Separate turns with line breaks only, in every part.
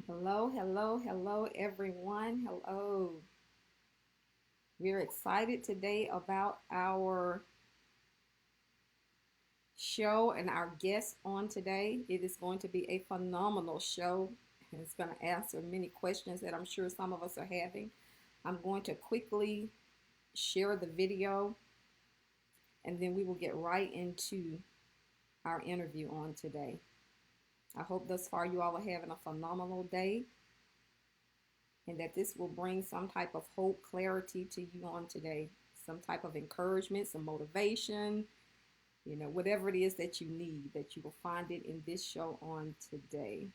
Hello, hello, hello, everyone. Hello. We're excited today about our show and our guest on today. It is going to be a phenomenal show. And it's going to answer many questions that I'm sure some of us are having. I'm going to quickly share the video and then we will get right into our interview on today. I hope thus far you all are having a phenomenal day and that this will bring some type of hope, clarity to you on today, some type of encouragement, some motivation, whatever it is that you need, that you will find it in this show on today.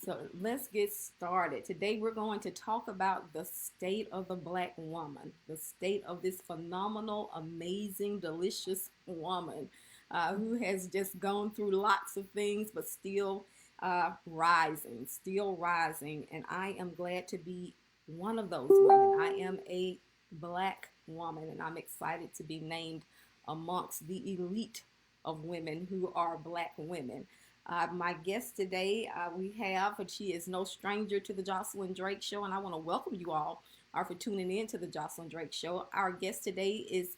So let's get started. Today we're going to talk about the state of the Black woman, the state of this phenomenal, amazing, delicious woman who has just gone through lots of things, but still rising, still rising. And I am glad to be one of those women. I am a Black woman, and I'm excited to be named amongst the elite of women who are Black women. My guest today, we have, but she is no stranger to the Josilyn Drake Show, and I want to welcome you all for tuning in to the Josilyn Drake Show. Our guest today is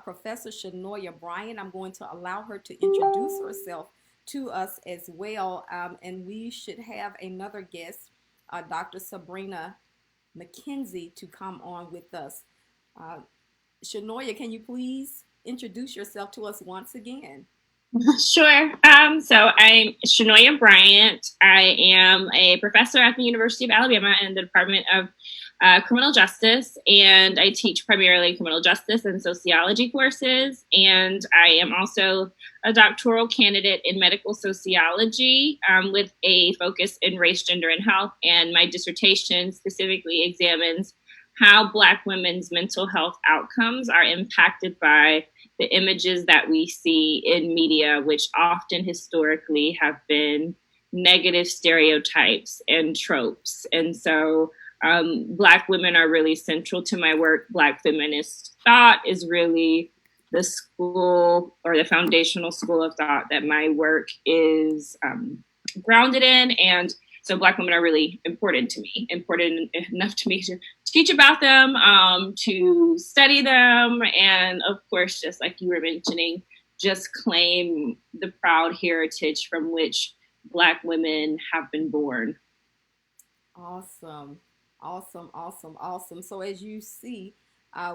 Professor Chenoia Bryant. I'm going to allow her to introduce herself to us as well, and we should have another guest, Dr. Sabrina Mckenzie, to come on with us. Uh, Chenoia, can you please introduce yourself to us once again?
Sure. So I'm Chenoia Bryant. I am a professor at the University of Alabama in the Department of Criminal Justice, and I teach primarily criminal justice and sociology courses. And I am also a doctoral candidate in medical sociology with a focus in race, gender, and health. And my dissertation specifically examines how Black women's mental health outcomes are impacted by the images that we see in media, which often historically have been negative stereotypes and tropes. And so Black women are really central to my work. Black feminist thought is really the school or the foundational school of thought that my work is grounded in. And so Black women are really important to me, important enough to me to teach about them, to study them, and of course, just like you were mentioning, just claim the proud heritage from which Black women have been born.
Awesome. Awesome, awesome, awesome. So as you see,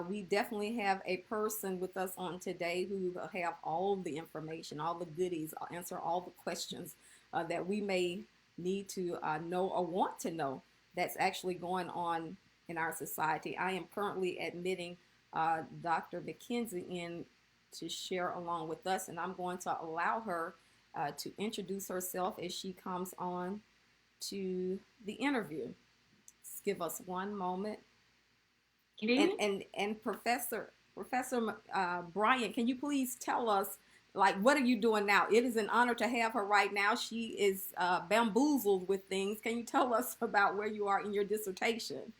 we definitely have a person with us on today who will have all the information, all the goodies, answer all the questions that we may need to know or want to know that's actually going on in our society. I am currently admitting Dr. McKenzie in to share along with us, and I'm going to allow her to introduce herself as she comes on to the interview. Just give us one moment. And Professor Bryant, can you please tell us, like, what are you doing now? It is an honor to have her right now. She is bamboozled with things. Can you tell us about where you are in your dissertation?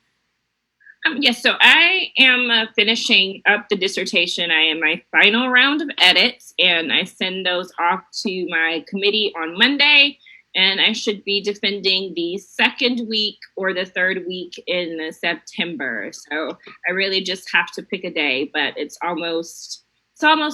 Yes, so I am finishing up the dissertation. I am my final round of edits, and I send those off to my committee on Monday. And I should be defending the second week or the third week in September. So I really just have to pick a day, but it's almost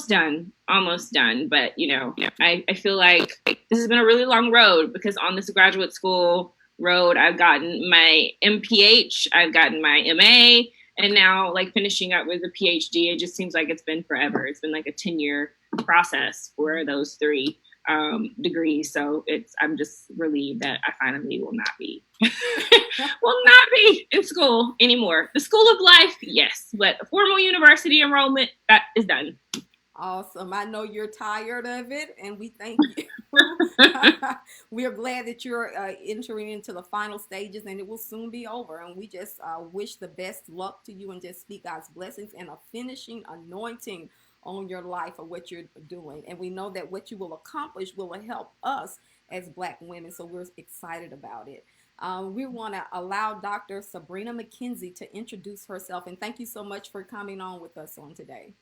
done, almost done. But I feel like this has been a really long road because on this graduate school road, I've gotten my MPH, I've gotten my MA, and now like finishing up with a PhD. It just seems like it's been forever. It's been like a 10-year process for those three degrees. So I'm just relieved that I finally will not be will not be in school anymore. The school of life, yes, but formal university enrollment, that is done.
Awesome. I know you're tired of it, and we thank you. We are glad that you're entering into the final stages, and it will soon be over. And we just wish the best luck to you and just speak God's blessings and a finishing anointing on your life or what you're doing. And we know that what you will accomplish will help us as Black women. So we're excited about it. We want to allow Dr. Sabrina Mckenzie to introduce herself. And thank you so much for coming on with us on today.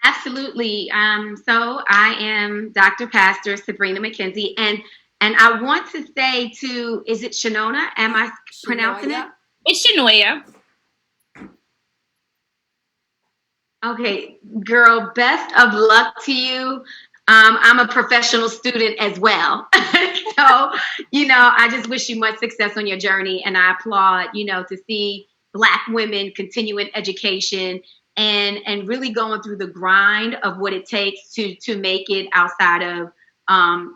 Absolutely. So I am Dr. Pastor Sabrina Mckenzie, and I want to say to, is it Shonona? Am I pronouncing it?
Chenoia.
It's Chenoia.
Okay, girl, best of luck to you. I'm a professional student as well. So, I just wish you much success on your journey. And I applaud, to see Black women continuing education and really going through the grind of what it takes to make it outside of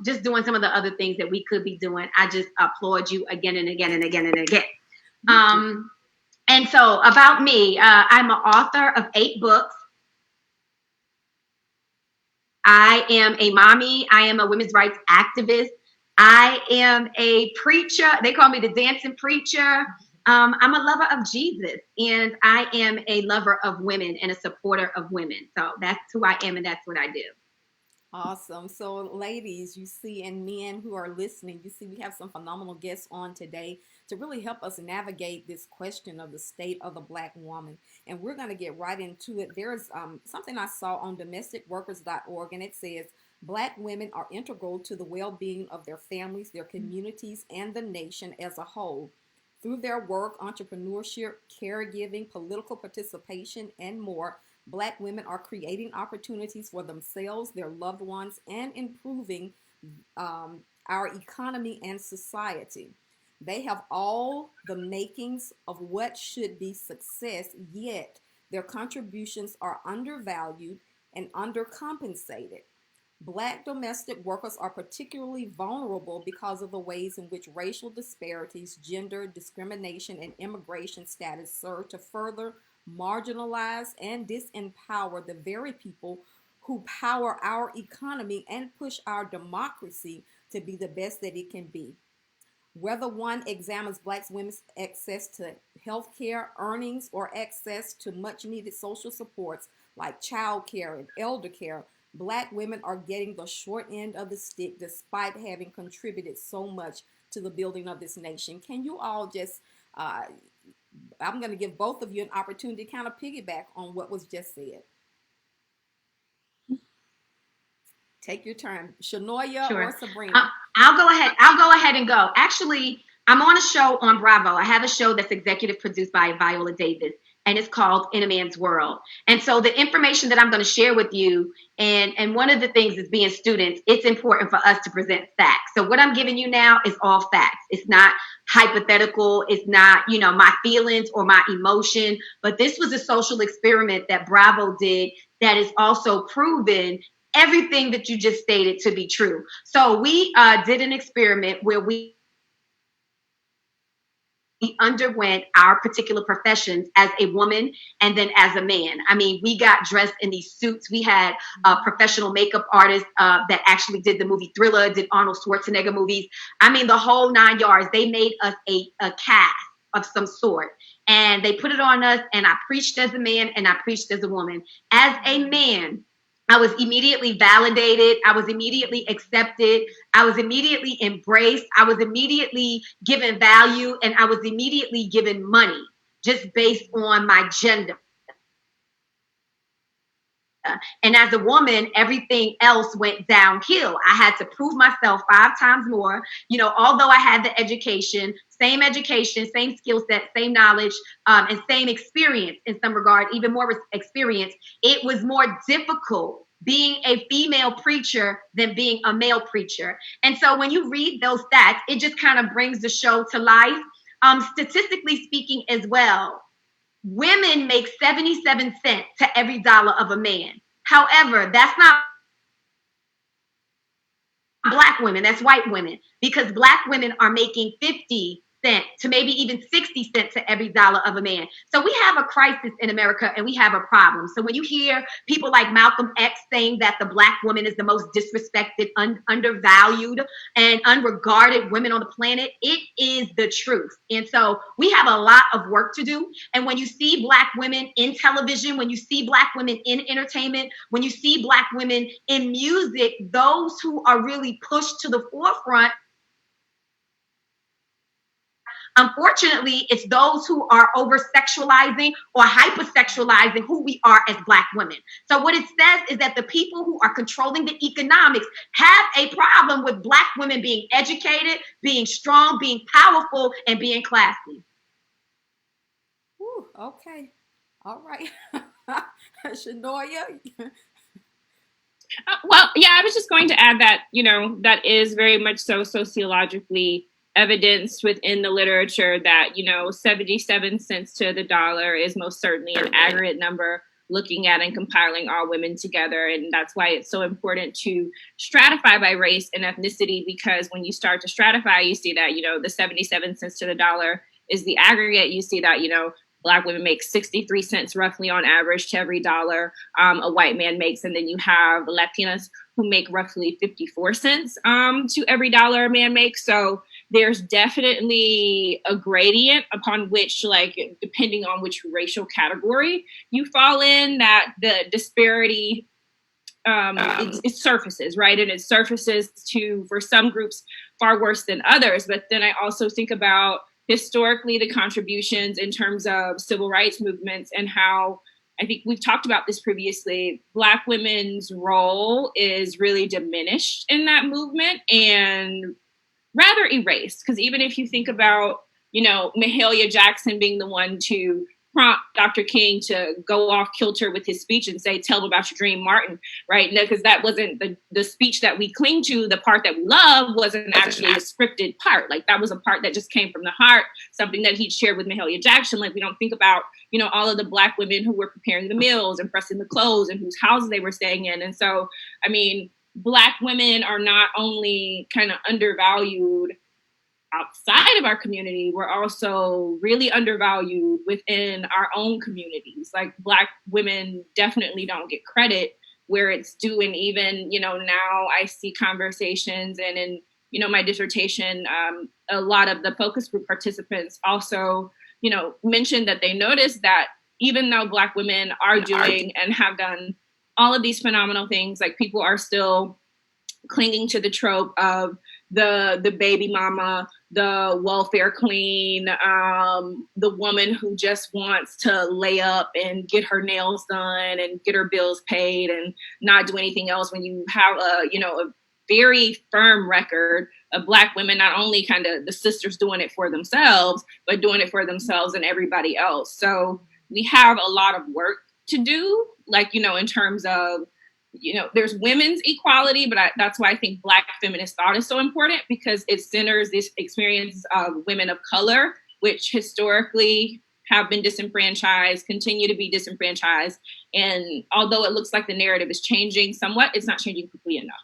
just doing some of the other things that we could be doing. I just applaud you again and again and again and again. And so about me, I'm an author of 8 books. I am a mommy. I am a women's rights activist. I am a preacher. They call me the dancing preacher. I'm a lover of Jesus, and I am a lover of women and a supporter of women. So that's who I am, and that's what I do.
Awesome. So, ladies, you see, and men who are listening, you see, we have some phenomenal guests on today to really help us navigate this question of the state of the Black woman. And we're going to get right into it. There's something I saw on domesticworkers.org, and it says Black women are integral to the well being of their families, their communities, and the nation as a whole. Through their work, entrepreneurship, caregiving, political participation, and more, Black women are creating opportunities for themselves, their loved ones, and improving our economy and society. They have all the makings of what should be success, yet their contributions are undervalued and undercompensated. Black domestic workers are particularly vulnerable because of the ways in which racial disparities, gender discrimination, and immigration status serve to further marginalize and disempower the very people who power our economy and push our democracy to be the best that it can be. Whether one examines Black women's access to health care, earnings, or access to much needed social supports like child care and elder care, Black women are getting the short end of the stick despite having contributed so much to the building of this nation. Can you all just, I'm going to give both of you an opportunity to kind of piggyback on what was just said. Take your turn. Chenoia
Sure.
or Sabrina?
I'll go ahead. I'll go ahead and go. Actually, I'm on a show on Bravo. I have a show that's executive produced by Viola Davis, and it's called In a Man's World. And so the information that I'm going to share with you, and one of the things is being students, it's important for us to present facts. So what I'm giving you now is all facts. It's not hypothetical. It's not, my feelings or my emotion, but this was a social experiment that Bravo did that is also proven everything that you just stated to be true. So we did an experiment where we underwent our particular professions as a woman and then as a man. I mean, we got dressed in these suits. We had professional makeup artists that actually did the movie Thriller, did Arnold Schwarzenegger movies. I mean, the whole 9 yards. They made us a cast of some sort. And they put it on us, and I preached as a man and I preached as a woman. As a man, I was immediately validated. I was immediately accepted. I was immediately embraced. I was immediately given value, and I was immediately given money just based on my gender. And as a woman, everything else went downhill. I had to prove myself 5 times more. Although I had the education, same skill set, same knowledge, and same experience in some regard, even more experience, it was more difficult being a female preacher than being a male preacher. And so when you read those stats, it just kind of brings the show to life. Statistically speaking as well, women make 77 cents to every dollar of a man. However, that's not Black women, that's white women, because Black women are making 50 cents to maybe even 60 cents to every dollar of a man. So we have a crisis in America, and we have a problem. So when you hear people like Malcolm X saying that the Black woman is the most disrespected, undervalued, and unregarded women on the planet, it is the truth. And so we have a lot of work to do. And when you see Black women in television, when you see Black women in entertainment, when you see Black women in music, those who are really pushed to the forefront Unfortunately, it's those who are over-sexualizing or hypersexualizing who we are as Black women. So what it says is that the people who are controlling the economics have a problem with Black women being educated, being strong, being powerful, and being classy.
Ooh, okay. All right. Chenoia.
Well, yeah, I was just going to add that, that is very much so sociologically evidenced within the literature that, 77 cents to the dollar is most certainly an aggregate number looking at and compiling all women together. And that's why it's so important to stratify by race and ethnicity, because when you start to stratify, you see that, the 77 cents to the dollar is the aggregate. You see that, Black women make 63 cents roughly on average to every dollar a white man makes. And then you have Latinas who make roughly 54 cents to every dollar a man makes. So there's definitely a gradient upon which, like, depending on which racial category you fall in, that the disparity it surfaces, right? And it surfaces for some groups far worse than others. But then I also think about historically the contributions in terms of civil rights movements and how, I think we've talked about this previously, Black women's role is really diminished in that movement and rather erased. Because even if you think about, Mahalia Jackson being the one to prompt Dr. King to go off kilter with his speech and say, "Tell them about your dream, Martin," right? Because that wasn't the speech that we cling to. The part that we love wasn't actually a scripted part. Like, that was a part that just came from the heart, something that he'd shared with Mahalia Jackson. Like, we don't think about, all of the Black women who were preparing the meals and pressing the clothes and whose houses they were staying in. And so, I mean, Black women are not only kind of undervalued outside of our community, we're also really undervalued within our own communities. Like, Black women definitely don't get credit where it's due. And even, now I see conversations, and in, my dissertation, a lot of the focus group participants also, mentioned that they noticed that even though Black women are doing and have done all of these phenomenal things, like, people are still clinging to the trope of the baby mama, the welfare queen, the woman who just wants to lay up and get her nails done and get her bills paid and not do anything else. When you have a very firm record of Black women, not only kind of the sisters doing it for themselves, but doing it for themselves and everybody else. So we have a lot of work to do, like, in terms of, there's women's equality, but that's why I think Black feminist thought is so important, because it centers this experience of women of color, which historically have been disenfranchised, continue to be disenfranchised. And although it looks like the narrative is changing somewhat, it's not changing quickly enough.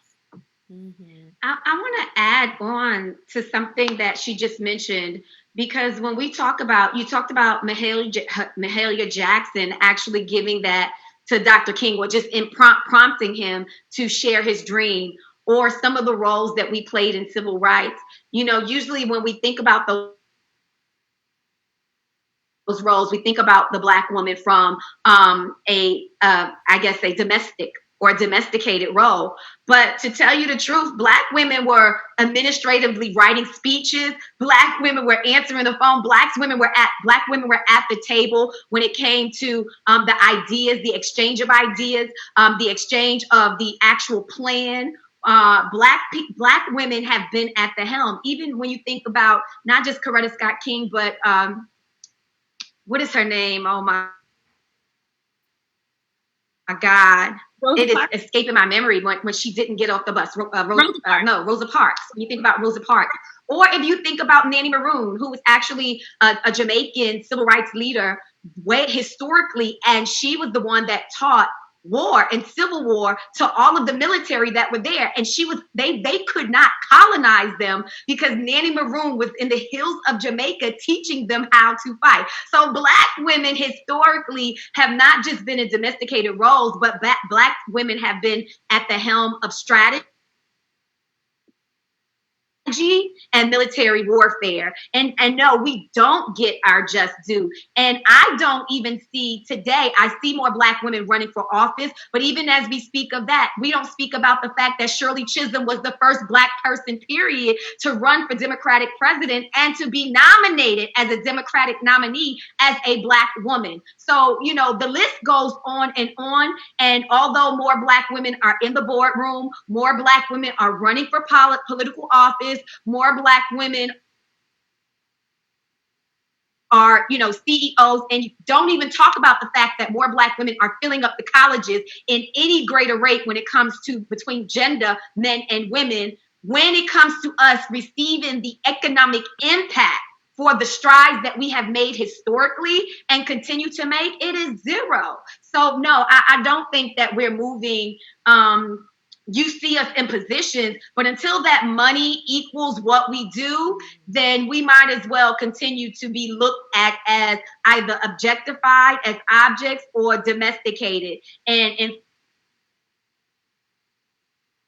Mm-hmm. I want to add on to something that she just mentioned, because when we talk about, you talked about Mahalia Jackson actually giving that to Dr. King, or just in prompting him to share his dream, or some of the roles that we played in civil rights. Usually when we think about those roles, we think about the Black woman from a domestic or a domesticated role. But to tell you the truth, Black women were administratively writing speeches. Black women were answering the phone. Black women were at the table when it came to the ideas, the exchange of ideas, the exchange of the actual plan. Black women have been at the helm. Even when you think about not just Coretta Scott King, but what is her name? Oh my God. It is escaping my memory when she didn't get off the bus. Rosa Parks. When you think about Rosa Parks. Or if you think about Nanny Maroon, who was actually a Jamaican civil rights leader way historically, and she was the one that taught war and civil war to all of the military that were there. And they could not colonize them because Nanny Maroon was in the hills of Jamaica teaching them how to fight. So Black women historically have not just been in domesticated roles, but Black women have been at the helm of strategy and military warfare. And no, we don't get our just due. And I don't even see today, I see more Black women running for office, but even as we speak of that, we don't speak about the fact that Shirley Chisholm was the first Black person, period, to run for Democratic president and to be nominated as a Democratic nominee as a Black woman. So, you know, the list goes on. And although more Black women are in the boardroom, more Black women are running for political office, more Black women are, you know, CEOs, and you don't even talk about the fact that more Black women are filling up the colleges in any greater rate when it comes to between gender, men and women. When it comes to us receiving the economic impact for the strides that we have made historically and continue to make, it is zero. So no, I don't think that we're moving. You see us in positions, but until that money equals what we do, then we might as well continue to be looked at as either objectified as objects or domesticated. And in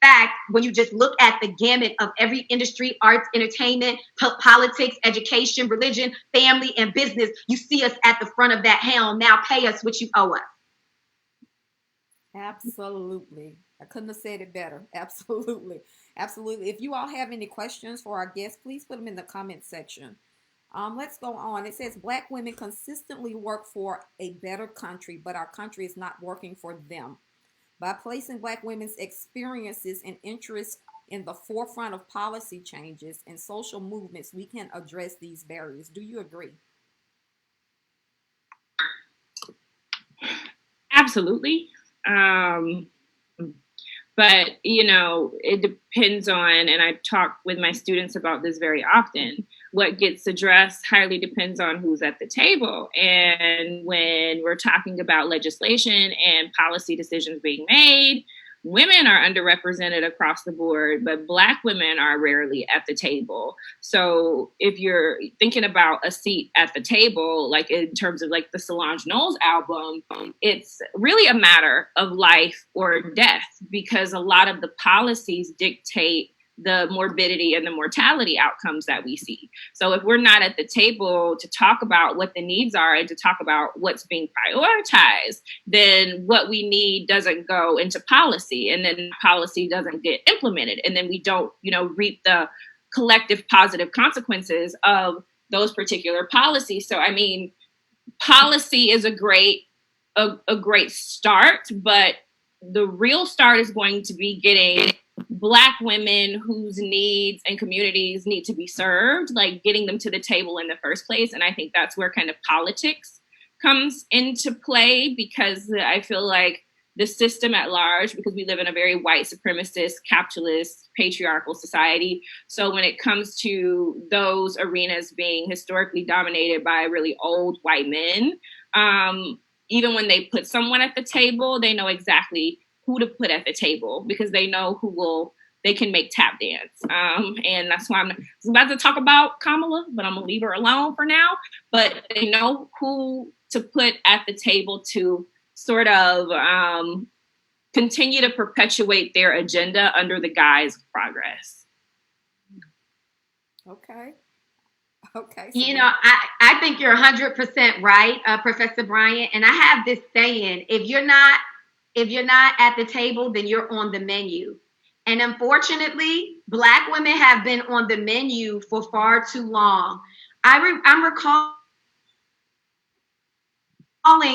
fact, when you just look at the gamut of every industry, arts, entertainment, politics, education, religion, family, and business, you see us at the front of that helm. Now pay us what you owe us.
Absolutely. I couldn't have said it better. Absolutely. Absolutely. If you all have any questions for our guests, please put them in the comment section. Let's go on. It says Black women consistently work for a better country, but our country is not working for them. By placing Black women's experiences and interests in the forefront of policy changes and social movements, we can address these barriers. Do you agree?
Absolutely. But, you know, it depends on, and I talk with my students about this very often, what gets addressed highly depends on who's at the table. And when we're talking about legislation and policy decisions being made, women are underrepresented across the board, but Black women are rarely at the table. So if you're thinking about a seat at the table, like in terms of like the Solange Knowles album, it's really a matter of life or death, because a lot of the policies dictate the morbidity and the mortality outcomes that we see. So if we're not at the table to talk about what the needs are and to talk about what's being prioritized, then what we need doesn't go into policy, and then policy doesn't get implemented. And then we don't, you know, reap the collective positive consequences of those particular policies. So, I mean, policy is a great start, but the real start is going to be getting Black women whose needs and communities need to be served, like getting them to the table in the first place. And I think that's where kind of politics comes into play, because I feel like the system at large, because we live in a very white supremacist, capitalist, patriarchal society. So when it comes to those arenas being historically dominated by really old white men, even when they put someone at the table, they know exactly who to put at the table, because they know they can make tap dance. And that's why I'm about to talk about Kamala, but I'm gonna leave her alone for now. But they know who to put at the table to sort of continue to perpetuate their agenda under the guise of progress.
Okay. Okay.
You know, I think you're 100% right, Professor Bryant. And I have this saying, if you're not at the table, then you're on the menu. And unfortunately, Black women have been on the menu for far too long. I'm recalling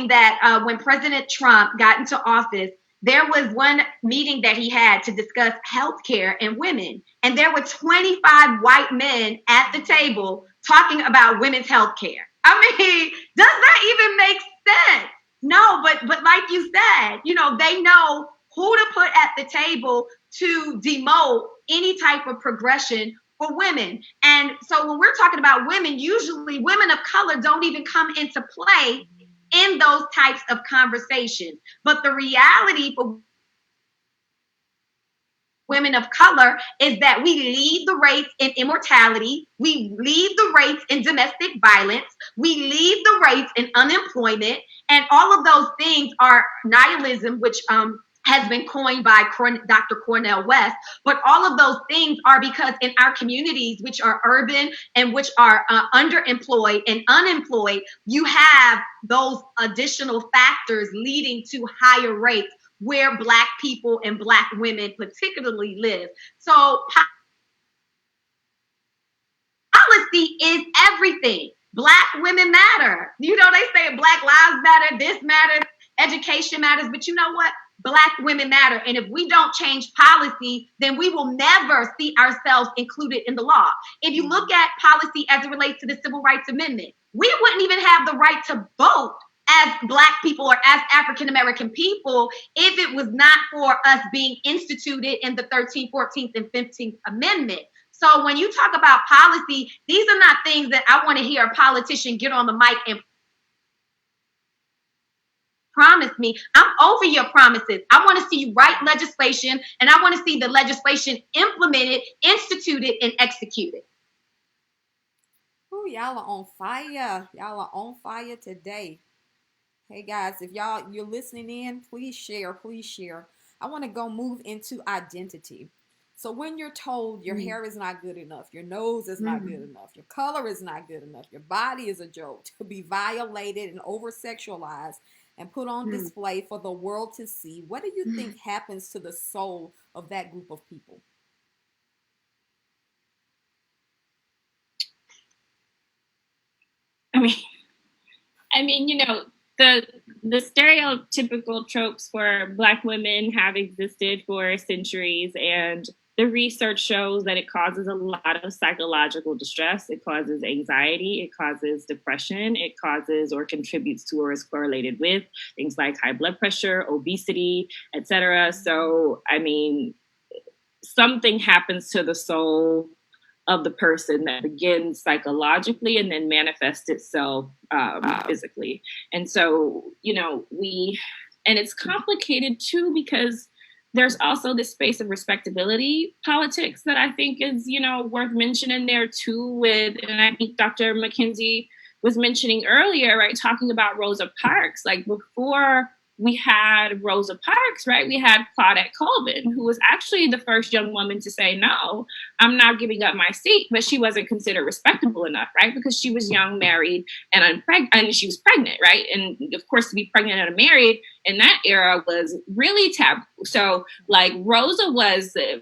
that when President Trump got into office, there was one meeting that he had to discuss healthcare and women. And there were 25 white men at the table talking about women's healthcare. I mean, does that even make sense? No, but like you said, you know, they know who to put at the table to demote any type of progression for women. And so when we're talking about women, usually women of color don't even come into play in those types of conversations. But the reality for women of color is that we lead the race in immortality. We lead the race in domestic violence. We lead the race in unemployment. And all of those things are nihilism, which has been coined by Dr. Cornel West. But all of those things are because in our communities, which are urban and which are underemployed and unemployed, you have those additional factors leading to higher rates where Black people and Black women particularly live. So policy is everything. Black women matter. You know, they say Black lives matter, this matters, education matters, but you know what? Black women matter. And if we don't change policy, then we will never see ourselves included in the law. If you look at policy as it relates to the Civil Rights Amendment, we wouldn't even have the right to vote as Black people or as African-American people if it was not for us being instituted in the 13th, 14th, and 15th Amendment. So when you talk about policy, these are not things that I want to hear a politician get on the mic and promise me. I'm over your promises. I want to see you write legislation, and I want to see the legislation implemented, instituted, and executed.
Oh, y'all are on fire. Y'all are on fire today. Hey guys, if you're listening in, please share, please share. I want to go move into identity. So when you're told your hair is not good enough, your nose is not good enough, your color is not good enough, your body is a joke, to be violated and over-sexualized and put on display for the world to see, what do you think happens to the soul of that group of people?
I mean, you know, the stereotypical tropes for Black women have existed for centuries, and the research shows that it causes a lot of psychological distress. It causes anxiety. It causes depression. It causes or contributes to or is correlated with things like high blood pressure, obesity, etc. So, I mean, something happens to the soul of the person that begins psychologically and then manifests itself physically. And so, you know, and it's complicated too, because there's also this space of respectability politics that I think is, you know, worth mentioning there too and I think Dr. Mckenzie was mentioning earlier, right, talking about Rosa Parks, like before we had Rosa Parks, right, we had Claudette Colvin, who was actually the first young woman to say, no, I'm not giving up my seat, but she wasn't considered respectable enough, right, because she was young, married, and she was pregnant, right, and of course to be pregnant and married in that era was really taboo. So like Rosa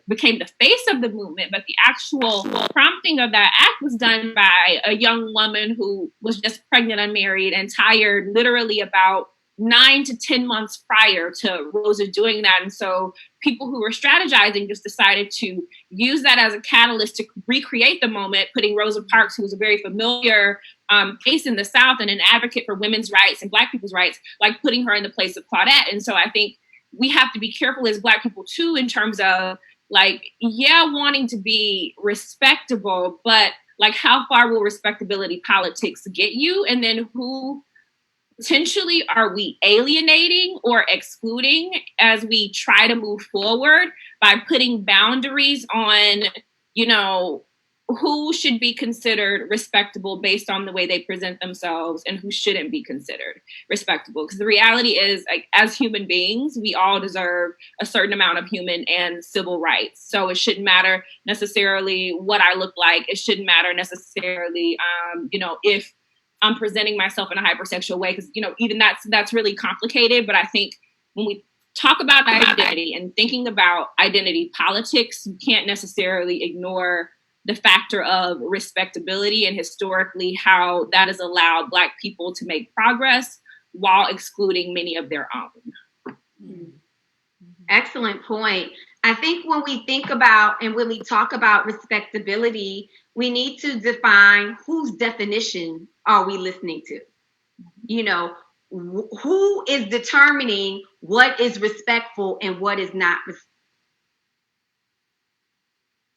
became the face of the movement, but the actual prompting of that act was done by a young woman who was just pregnant, unmarried, and tired literally about 9 to 10 months prior to Rosa doing that. And so people who were strategizing just decided to use that as a catalyst to recreate the moment, putting Rosa Parks, who was a very familiar face in the South and an advocate for women's rights and Black people's rights, like putting her in the place of Claudette. And so I think we have to be careful as Black people too, in terms of like, yeah, wanting to be respectable, but like how far will respectability politics get you? And then who potentially are we alienating or excluding as we try to move forward by putting boundaries on, you know, who should be considered respectable based on the way they present themselves and who shouldn't be considered respectable. Because the reality is, like, as human beings, we all deserve a certain amount of human and civil rights. So it shouldn't matter necessarily what I look like. It shouldn't matter necessarily, you know, if I'm presenting myself in a hypersexual way, because, you know, even that's really complicated. But I think when we talk about identity and thinking about identity politics, you can't necessarily ignore the factor of respectability and historically how that has allowed Black people to make progress while excluding many of their own.
Excellent point. I think when we think about and when we talk about respectability, we need to define whose definition are we listening to? You know, who is determining what is respectful and what is not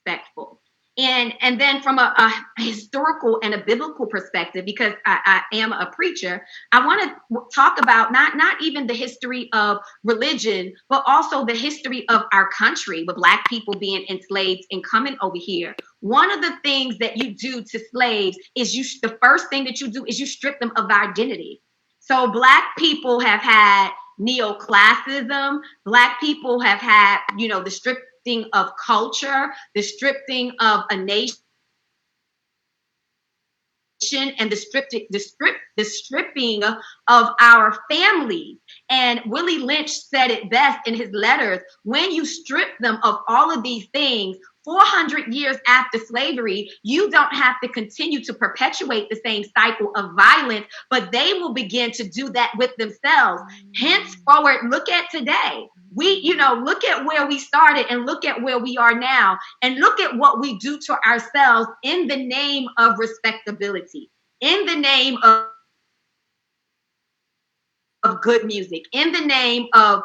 respectful? And then from a historical and a biblical perspective, because I am a preacher, I want to talk about not even the history of religion, but also the history of our country, with Black people being enslaved and coming over here. One of the things that you do to slaves is the first thing that you do is you strip them of their identity. So Black people have had neoclassism. Black people have had, the stripping of culture, the stripping of a nation, and the stripping of our families. And Willie Lynch said it best in his letters: when you strip them of all of these things, 400 years after slavery, you don't have to continue to perpetuate the same cycle of violence, but they will begin to do that with themselves. Henceforward, look at today. Look at where we started and look at where we are now, and look at what we do to ourselves in the name of respectability, in the name of good music, in the name of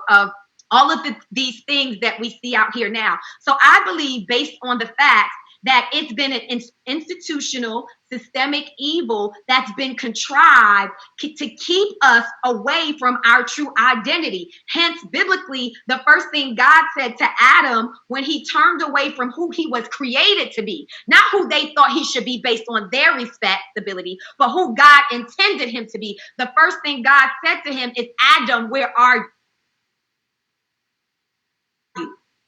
all of these things that we see out here now. So I believe, based on the facts, that it's been an institutional, systemic evil that's been contrived to keep us away from our true identity. Hence, biblically, the first thing God said to Adam when he turned away from who he was created to be, not who they thought he should be based on their respectability, but who God intended him to be. The first thing God said to him is, Adam, where are you?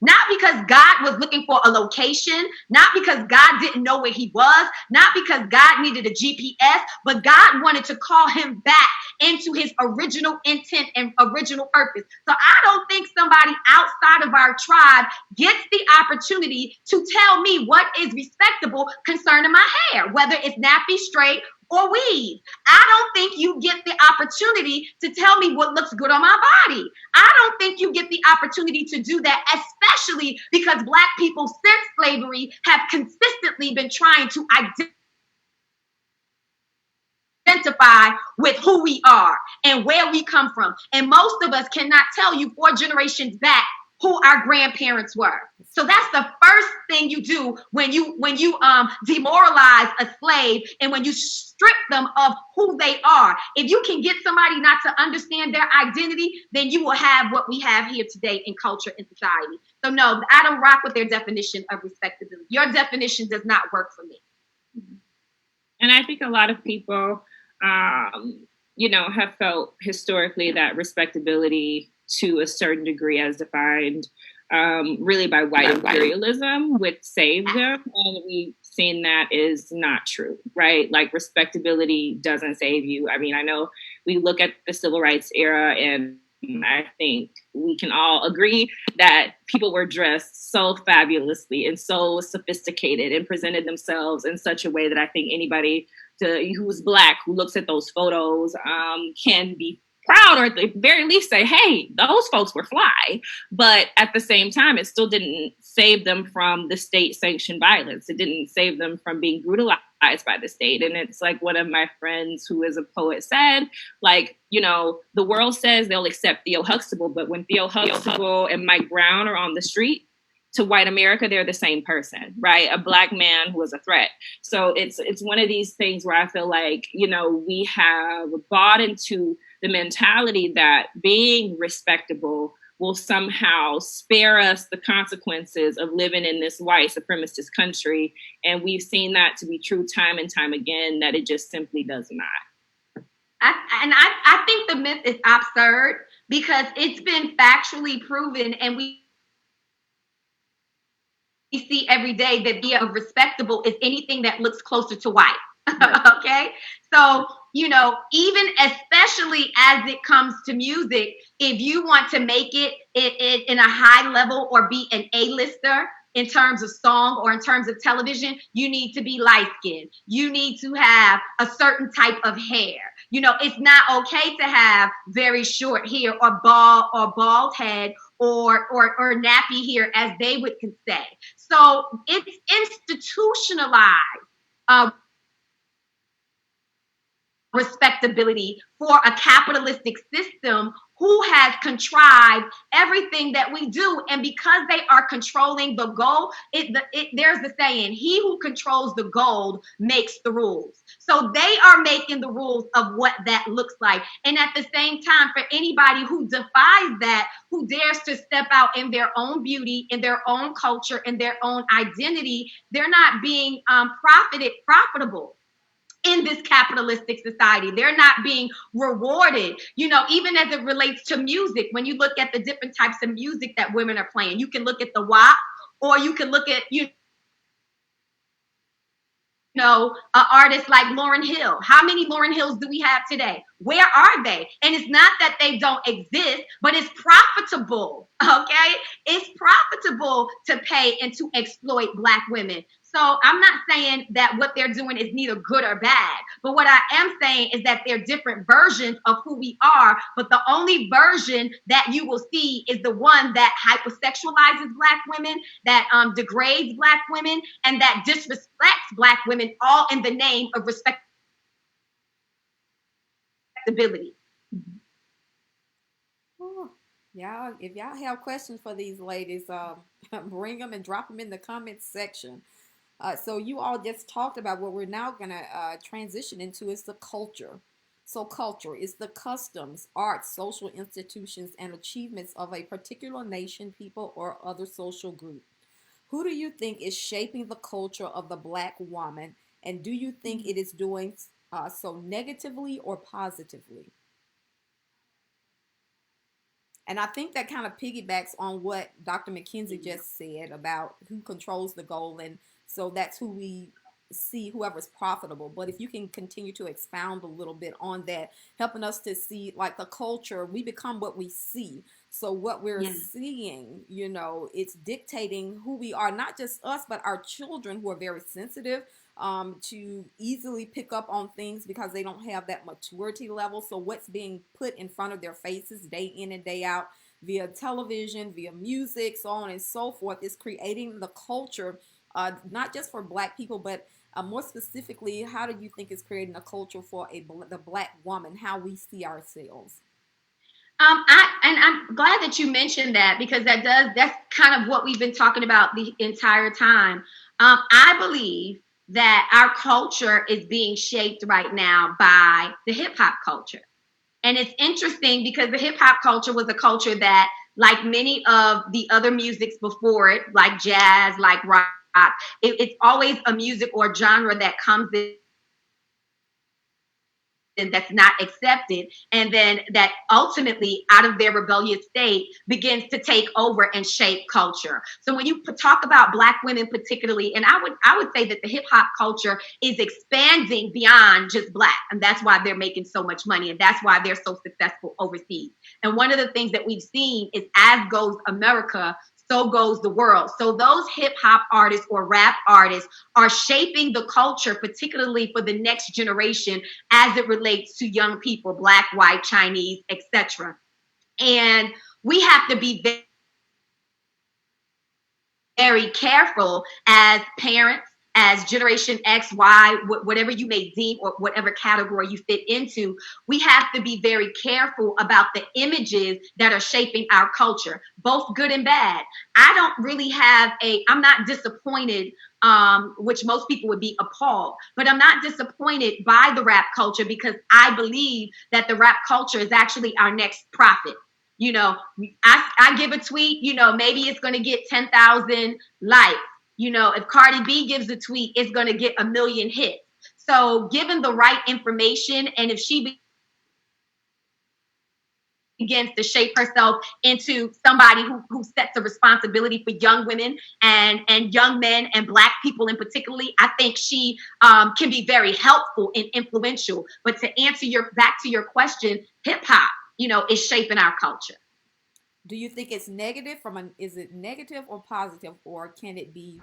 Not because God was looking for a location, not because God didn't know where he was, not because God needed a GPS, but God wanted to call him back into his original intent and original purpose. So I don't think somebody outside of our tribe gets the opportunity to tell me what is respectable concerning my hair, whether it's nappy, straight, or weave. I don't think you get the opportunity to tell me what looks good on my body. I don't think you get the opportunity to do that, especially because Black people since slavery have consistently been trying to identify with who we are and where we come from. And most of us cannot tell you 4 generations back who our grandparents were. So that's the first thing you do when you demoralize a slave and when you strip them of who they are. If you can get somebody not to understand their identity, then you will have what we have here today in culture and society. So no, I don't rock with their definition of respectability. Your definition does not work for me.
And I think a lot of people, have felt historically that respectability to a certain degree as defined really by white imperialism would save them. And we've seen that is not true, right? Like, respectability doesn't save you. I mean, I know we look at the civil rights era, and I think we can all agree that people were dressed so fabulously and so sophisticated and presented themselves in such a way that I think anybody who's Black who looks at those photos can be proud, or at the very least say, hey, those folks were fly. But at the same time, it still didn't save them from the state-sanctioned violence. It didn't save them from being brutalized by the state. And it's like one of my friends who is a poet said, like, the world says they'll accept Theo Huxtable, but when Theo Huxtable and Mike Brown are on the street, to white America, they're the same person, right? A Black man who is a threat. So it's one of these things where I feel like, we have bought into the mentality that being respectable will somehow spare us the consequences of living in this white supremacist country. And we've seen that to be true time and time again, that it just simply does not.
I think the myth is absurd because it's been factually proven, and we see every day that the of respectable is anything that looks closer to white. Okay? So, even especially as it comes to music, if you want to make it in a high level or be an A-lister in terms of song or in terms of television, you need to be light-skinned. You need to have a certain type of hair. It's not okay to have very short hair or bald head or nappy hair, as they would say. So it's institutionalized respectability for a capitalistic system who has contrived everything that we do. And because they are controlling the gold, there's the saying, he who controls the gold makes the rules. So they are making the rules of what that looks like. And at the same time, for anybody who defies that, who dares to step out in their own beauty, in their own culture, in their own identity, they're not being profitable. in this capitalistic society. They're not being rewarded, even as it relates to music. When you look at the different types of music that women are playing, you can look at the WAP, or you can look at, an artist like Lauryn Hill. How many Lauryn Hills do we have today? Where are they? And it's not that they don't exist, but it's profitable, okay? It's profitable to pay and to exploit Black women. So I'm not saying that what they're doing is neither good or bad, but what I am saying is that they're different versions of who we are, but the only version that you will see is the one that hypersexualizes Black women, that degrades Black women, and that disrespects Black women, all in the name of respectability.
Y'all, if y'all have questions for these ladies, bring them and drop them in the comments section. So you all just talked about what we're now going to transition into is the culture. So culture is the customs, arts, social institutions, and achievements of a particular nation, people, or other social group. Who do you think is shaping the culture of the Black woman, and do you think it is doing so negatively or positively? And I think that kind of piggybacks on what Dr. Mckenzie just said about who controls the goal. And so that's who we see, whoever's profitable. But if you can continue to expound a little bit on that, helping us to see, like, the culture, we become what we see. So what we're seeing, it's dictating who we are, not just us, but our children, who are very sensitive to easily pick up on things because they don't have that maturity level. So what's being put in front of their faces day in and day out via television, via music, so on and so forth, is creating the culture, not just for Black people, but more specifically, how do you think it's creating a culture for the Black woman, how we see ourselves?
I'm glad that you mentioned that, because that's kind of what we've been talking about the entire time. I believe that our culture is being shaped right now by the hip hop culture. And it's interesting because the hip hop culture was a culture that, like many of the other musics before it, like jazz, like rock, it's always a music or genre that comes in that's not accepted, and then that ultimately, out of their rebellious state, begins to take over and shape culture. So when you talk about Black women particularly, and I would say that the hip hop culture is expanding beyond just Black, and that's why they're making so much money, and that's why they're so successful overseas. And one of the things that we've seen is, as goes America, so goes the world. So those hip hop artists or rap artists are shaping the culture, particularly for the next generation, as it relates to young people, Black, white, Chinese, etc. And we have to be very careful as parents, as Generation X, Y, whatever you may deem, or whatever category you fit into. We have to be very careful about the images that are shaping our culture, both good and bad. I don't really I'm not disappointed, which most people would be appalled, but I'm not disappointed by the rap culture, because I believe that the rap culture is actually our next prophet. I give a tweet, maybe it's going to get 10,000 likes. If Cardi B gives a tweet, it's going to get 1 million hits. So given the right information, and if she begins to shape herself into somebody who sets a responsibility for young women and young men and Black people in particularly, I think she can be very helpful and influential. But to answer back to your question, hip hop, is shaping our culture.
Do you think it's negative is it negative or positive, or can it be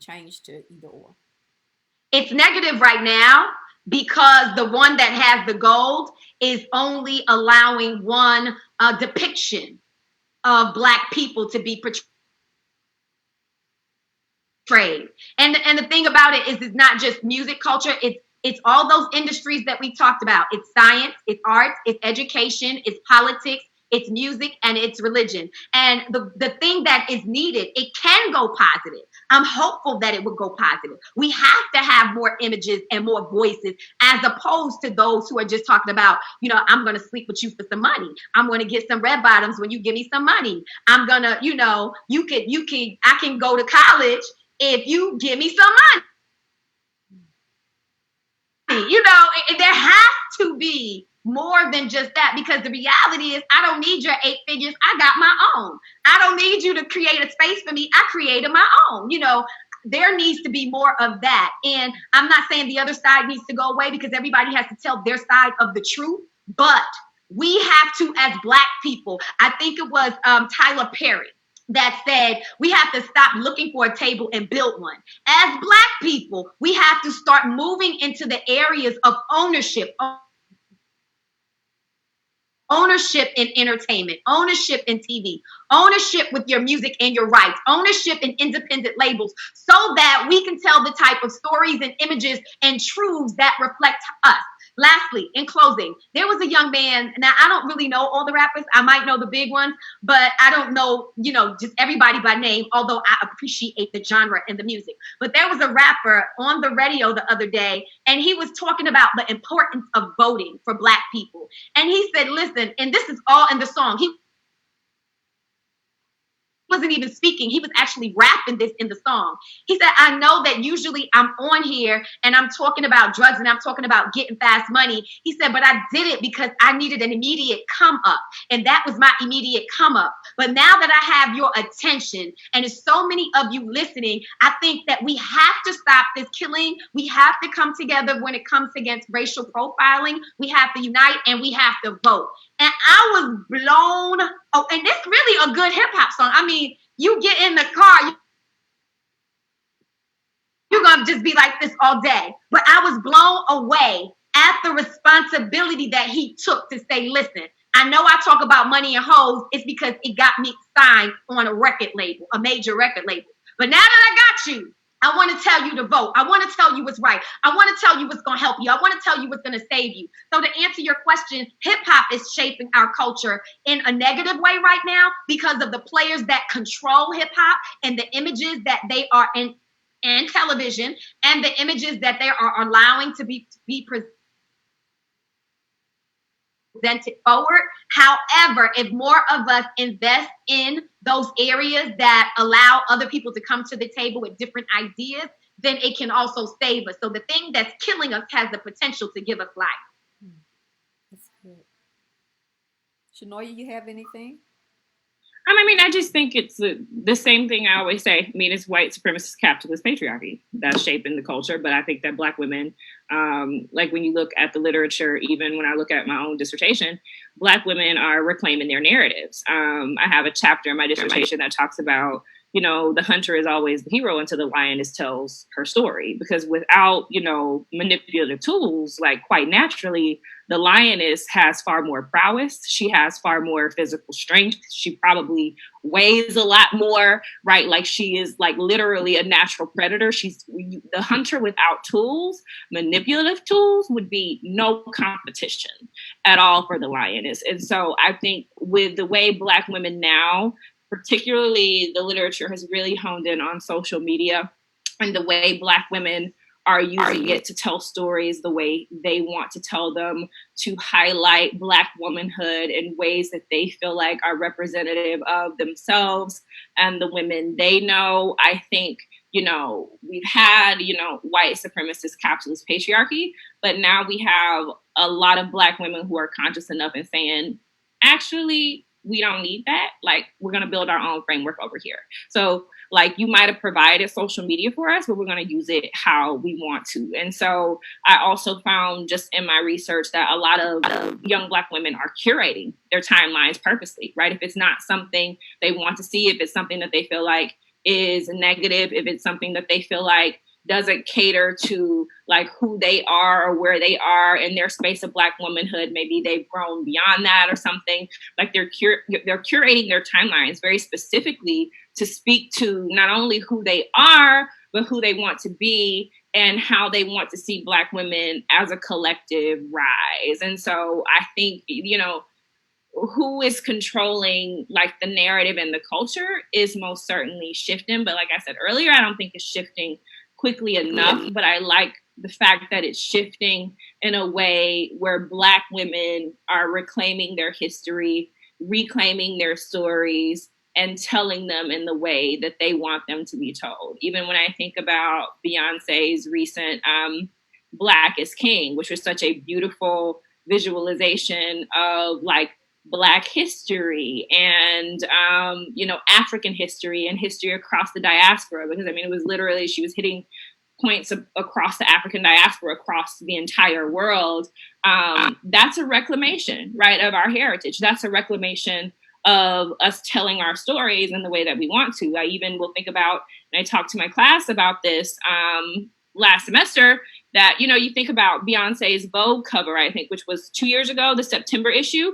changed to either or?
It's negative right now, because the one that has the gold is only allowing one depiction of Black people to be portrayed. And the thing about it is, it's not just music culture. It's all those industries that we talked about. It's science, it's arts, it's education, it's politics, it's music, and it's religion. And the thing that is needed, it can go positive. I'm hopeful that it will go positive. We have to have more images and more voices, as opposed to those who are just talking about, I'm going to sleep with you for some money. I'm going to get some red bottoms when you give me some money. I'm going to, I can go to college if you give me some money. You know, there has to be more than just that, because the reality is I don't need your 8 figures. I got my own. I don't need you to create a space for me. I created my own. You know, there needs to be more of that. And I'm not saying the other side needs to go away, because everybody has to tell their side of the truth. But we have to, as Black people, I think it was Tyler Perry that said we have to stop looking for a table and build one. As Black people, we have to start moving into the areas of ownership. Ownership in entertainment, ownership in TV, ownership with your music and your rights, ownership in independent labels, so that we can tell the type of stories and images and truths that reflect us. Lastly, in closing, there was a young man. Now, I don't really know all the rappers. I might know the big ones, but I don't know, you know, just everybody by name, although I appreciate the genre and the music. But there was a rapper on the radio the other day, and he was talking about the importance of voting for Black people. And he said, listen, and this is all in the song. He wasn't even speaking. He was actually rapping this in the song. He said, I know that usually I'm on here and I'm talking about drugs and I'm talking about getting fast money. He said, but I did it because I needed an immediate come up. And that was my immediate come up. But now that I have your attention, and there's so many of you listening, I think that we have to stop this killing. We have to come together when it comes against racial profiling. We have to unite and we have to vote. And I was blown. Oh, and it's really a good hip hop song. I mean, you get in the car, you're going to just be like this all day. But I was blown away at the responsibility that he took to say, listen, I know I talk about money and hoes. It's because it got me signed on a record label, a major record label. But now that I got you, I want to tell you to vote. I want to tell you what's right. I want to tell you what's going to help you. I want to tell you what's going to save you. So to answer your question, hip hop is shaping our culture in a negative way right now because of the players that control hip hop and the images that they are in television and the images that they are allowing to be presented forward. However, if more of us invest in those areas that allow other people to come to the table with different ideas, then it can also save us. So the thing that's killing us has the potential to give us life.
That's good. Chenoia, you have anything?
I mean, I just think it's the same thing I always say. I mean, it's white supremacist capitalist patriarchy that's shaping the culture. But I think that Black women, like when you look at the literature, even when I look at my own dissertation, Black women are reclaiming their narratives. I have a chapter in my dissertation that talks about, you know, the hunter is always the hero until the lioness tells her story. Because without, you know, manipulative tools, like quite naturally, the lioness has far more prowess. She has far more physical strength. She probably weighs a lot more, right? Like she is like literally a natural predator. She's the hunter without tools, manipulative tools would be no competition at all for the lioness. And so I think with the way Black women now, particularly the literature has really honed in on social media and the way Black women are using it to tell stories the way they want to tell them, to highlight Black womanhood in ways that they feel like are representative of themselves and the women they know. I think, you know, we've had, you know, white supremacist capitalist patriarchy, but now we have a lot of Black women who are conscious enough and saying, actually, we don't need that. Like, we're going to build our own framework over here. So like, you might have provided social media for us, but we're going to use it how we want to. And so I also found just in my research that a lot of young Black women are curating their timelines purposely, right? If it's not something they want to see, if it's something that they feel like is negative, if it's something that they feel like doesn't cater to like who they are or where they are in their space of Black womanhood, maybe they've grown beyond that or something, like they're curating their timelines very specifically to speak to not only who they are, but who they want to be and how they want to see Black women as a collective rise. And so I think, you know, who is controlling like the narrative and the culture is most certainly shifting. But like I said earlier, I don't think it's shifting quickly enough, but I like the fact that it's shifting in a way where Black women are reclaiming their history, reclaiming their stories, and telling them in the way that they want them to be told. Even when I think about Beyonce's recent Black is King, which was such a beautiful visualization of like Black history and, African history and history across the diaspora. Because I mean, it was literally, she was hitting points across the African diaspora, across the entire world. That's a reclamation, right, of our heritage. That's a reclamation of us telling our stories in the way that we want to. I even will think about, and I talked to my class about this last semester, that, you think about Beyonce's Vogue cover, I think, which was 2 years ago, the September issue.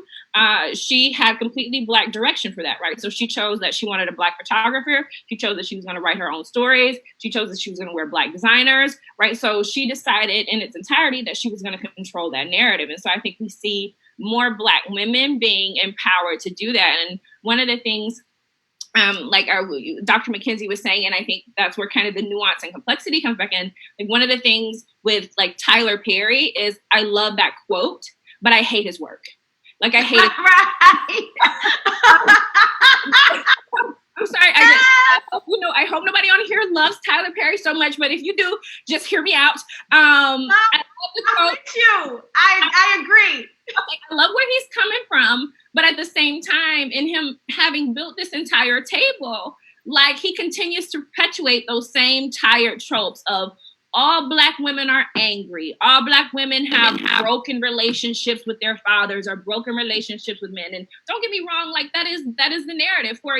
She had completely Black direction for that, right? So she chose that she wanted a Black photographer. She chose that she was going to write her own stories. She chose that she was going to wear Black designers, right? So she decided in its entirety that she was going to control that narrative. And so I think we see more Black women being empowered to do that. And one of the things like Dr. Mckenzie was saying, and I think that's where kind of the nuance and complexity comes back in. Like one of the things with like Tyler Perry is I love that quote, but I hate his work. Like I hate it. I'm sorry. I hope nobody on here loves Tyler Perry so much, but if you do, just hear me out.
I'm with you. I agree.
I love where he's coming from, but at the same time, in him having built this entire table, like he continues to perpetuate those same tired tropes of all Black women are angry. All Black women have broken relationships with their fathers or broken relationships with men. And don't get me wrong, like that is the narrative for,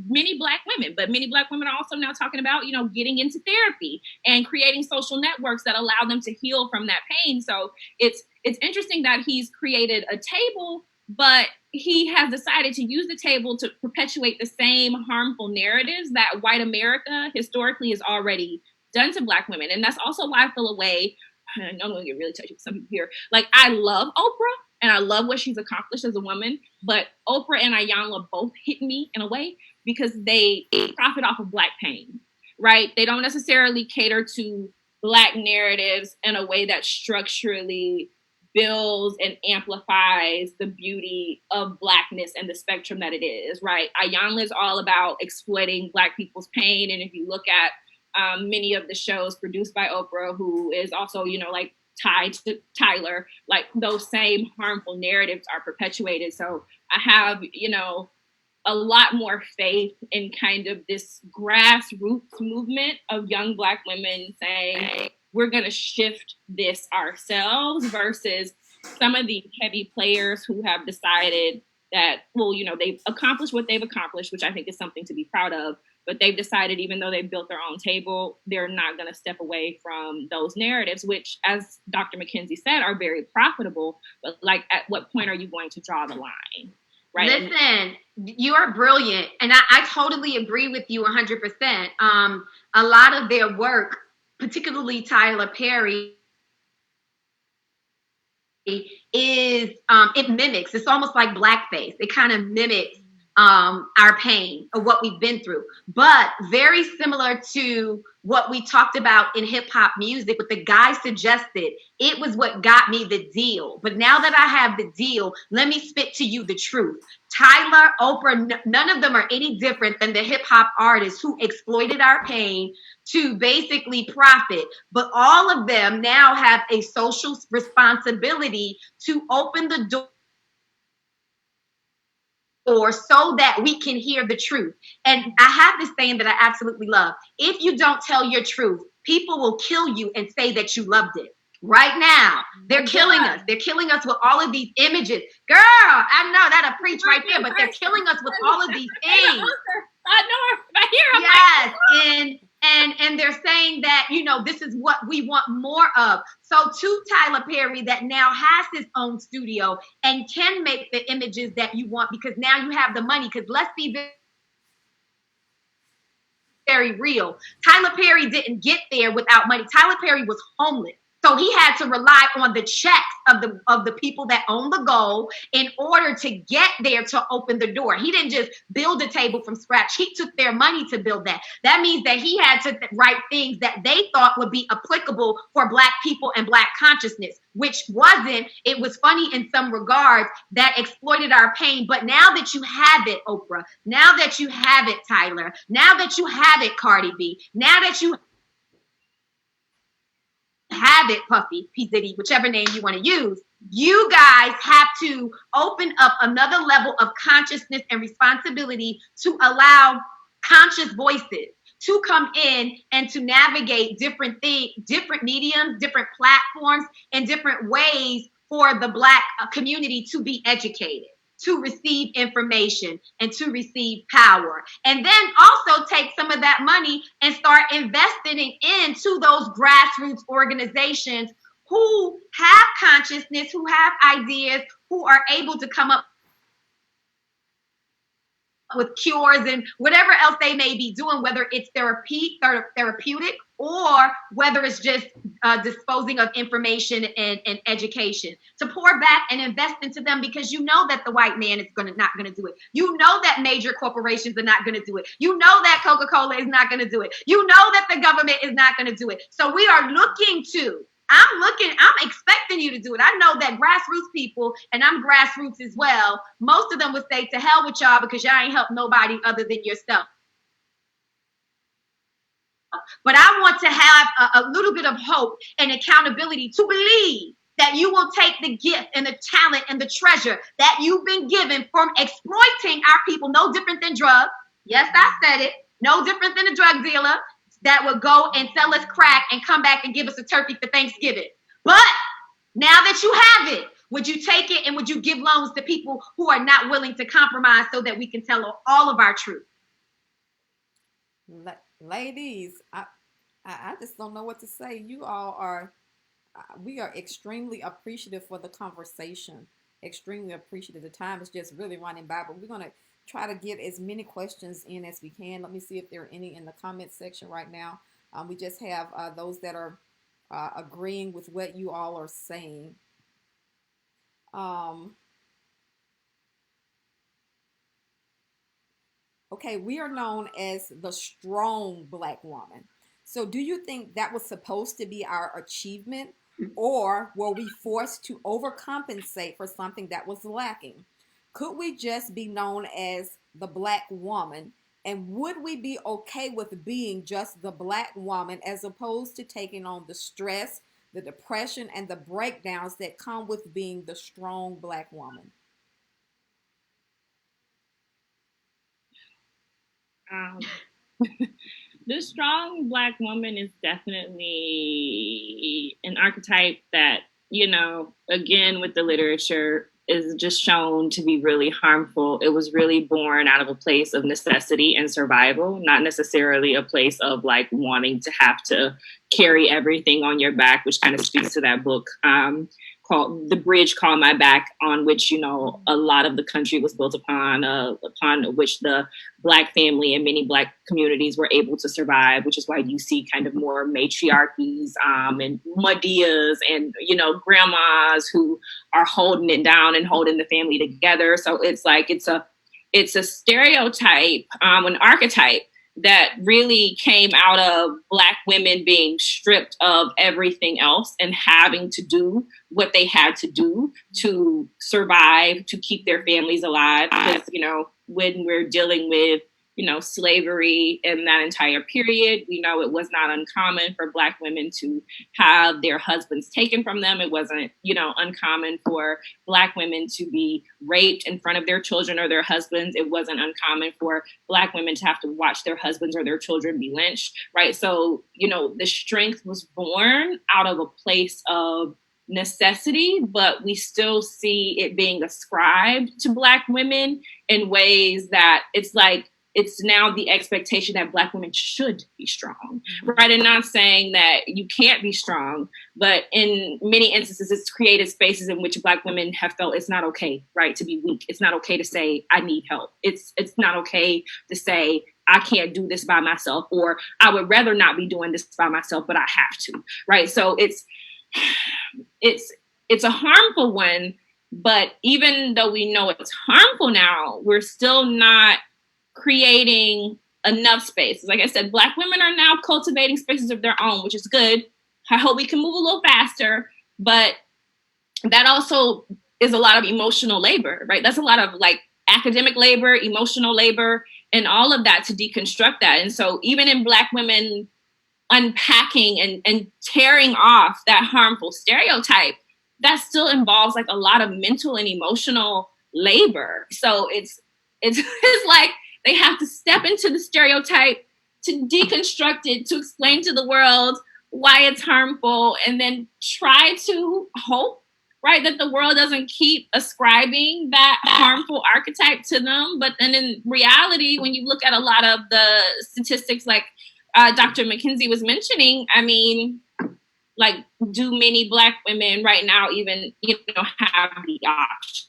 many Black women. But many Black women are also now talking about, getting into therapy and creating social networks that allow them to heal from that pain. So it's interesting that he's created a table, but he has decided to use the table to perpetuate the same harmful narratives that white America historically has already done to Black women. And that's also why I feel a way, I know I'm going to get really touchy with some people here, like I love Oprah and I love what she's accomplished as a woman, but Oprah and Iyanla both hit me in a way because they profit off of Black pain, right? They don't necessarily cater to Black narratives in a way that structurally builds and amplifies the beauty of Blackness and the spectrum that it is, right? Iyanla is all about exploiting Black people's pain. And if you look at many of the shows produced by Oprah, who is also, like tied to Tyler, like those same harmful narratives are perpetuated. So I have, a lot more faith in kind of this grassroots movement of young Black women saying, we're going to shift this ourselves versus some of the heavy players who have decided that, well, they've accomplished what they've accomplished, which I think is something to be proud of. But they've decided, even though they've built their own table, they're not going to step away from those narratives, which, as Dr. Mckenzie said, are very profitable. But like, at what point are you going to draw the line? Right?
Listen, you are brilliant. And I totally agree with you 100%. A lot of their work, particularly Tyler Perry, is it mimics. It's almost like blackface. It kind of mimics our pain of what we've been through, but very similar to what we talked about in hip hop music. What the guy suggested, it was what got me the deal. But now that I have the deal, let me spit to you the truth. Tyler, Oprah, none of them are any different than the hip hop artists who exploited our pain to basically profit. But all of them now have a social responsibility to open the door or so that we can hear the truth. And I have this saying that I absolutely love. If you don't tell your truth, people will kill you and say that you loved it. Right now, they're killing us. They're killing us with all of these images. Girl, I know that'll preach right there, but they're killing us with all of these things.
I know. I hear
them. Yes, and they're saying that, this is what we want more of. So to Tyler Perry, that now has his own studio and can make the images that you want because now you have the money. Because let's be very real. Tyler Perry didn't get there without money. Tyler Perry was homeless. So he had to rely on the checks of the people that own the gold in order to get there to open the door. He didn't just build a table from scratch. He took their money to build that. That means that he had to write things that they thought would be applicable for Black people and Black consciousness, which wasn't. It was funny in some regards that exploited our pain. But now that you have it, Oprah, now that you have it, Tyler, now that you have it, Cardi B, now that you have it, Puffy, P. Diddy, whichever name you want to use, you guys have to open up another level of consciousness and responsibility to allow conscious voices to come in and to navigate different things, different mediums, different platforms, and different ways for the Black community to be educated, to receive information, and to receive power. And then also take some of that money and start investing into those grassroots organizations who have consciousness, who have ideas, who are able to come up with cures and whatever else they may be doing, whether it's therapeutic or whether it's just disposing of information and education, to pour back and invest into them, because you know that the white man is not going to do it. You know that major corporations are not going to do it. You know that Coca-Cola is not going to do it. You know that the government is not going to do it. So we are I'm expecting you to do it. I know that grassroots people, and I'm grassroots as well, most of them would say to hell with y'all because y'all ain't helped nobody other than yourself. But I want to have a little bit of hope and accountability to believe that you will take the gift and the talent and the treasure that you've been given from exploiting our people, no different than drugs. Yes, I said it. No different than a drug dealer that would go and sell us crack and come back and give us a turkey for Thanksgiving. But now that you have it, would you take it and would you give loans to people who are not willing to compromise so that we can tell all of our truth?
Ladies, I just don't know what to say. You all are, we are extremely appreciative for the conversation. Extremely appreciative. The time is just really running by, but we're going to try to get as many questions in as we can. Let me see if there are any in the comment section right now. We just have those that are agreeing with what you all are saying. Okay, we are known as the strong Black woman. So do you think that was supposed to be our achievement, or were we forced to overcompensate for something that was lacking? Could we just be known as the Black woman? And would we be okay with being just the Black woman as opposed to taking on the stress, the depression, and the breakdowns that come with being the strong Black woman?
The strong Black woman is definitely an archetype that, again, with the literature, is just shown to be really harmful. It was really born out of a place of necessity and survival, not necessarily a place of like wanting to have to carry everything on your back, which kind of speaks to that book called The Bridge Called My Back, on which, a lot of the country was built upon which the Black family and many Black communities were able to survive, which is why you see kind of more matriarchies and madias and, grandmas who are holding it down and holding the family together. So it's like, it's a stereotype, an archetype that really came out of Black women being stripped of everything else and having to do what they had to do to survive, to keep their families alive. Because, when we're dealing with, slavery in that entire period, it was not uncommon for Black women to have their husbands taken from them. It wasn't, uncommon for Black women to be raped in front of their children or their husbands. It wasn't uncommon for Black women to have to watch their husbands or their children be lynched, right? So, the strength was born out of a place of necessity, but we still see it being ascribed to Black women in ways that it's like, it's now the expectation that Black women should be strong, right? And not saying that you can't be strong, but in many instances, it's created spaces in which Black women have felt it's not okay, right, to be weak. It's not okay to say, I need help. It's not okay to say, I can't do this by myself, or I would rather not be doing this by myself, but I have to, right? So it's a harmful one, but even though we know it's harmful now, we're still not creating enough space. Like I said, Black women are now cultivating spaces of their own, which is good. I hope we can move a little faster, but that also is a lot of emotional labor, right? That's a lot of like academic labor, emotional labor, and all of that to deconstruct that. And so even in Black women unpacking and tearing off that harmful stereotype, that still involves like a lot of mental and emotional labor. So it's it's like they have to step into the stereotype, to deconstruct it, to explain to the world why it's harmful, and then try to hope, right, that the world doesn't keep ascribing that harmful archetype to them. But then in reality, when you look at a lot of the statistics like Dr. Mckenzie was mentioning, I mean, like, do many Black women right now even, have the option?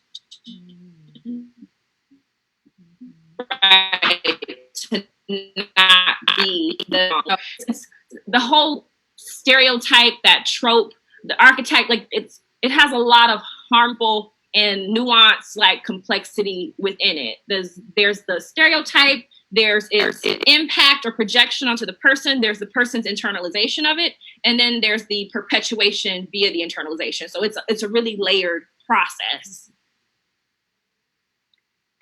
Right, to not be the whole stereotype, that trope, the archetype, like it has a lot of harmful and nuance, like complexity within it. There's the stereotype, there's its impact or projection onto the person, there's the person's internalization of it, and then there's the perpetuation via the internalization. So it's a really layered process.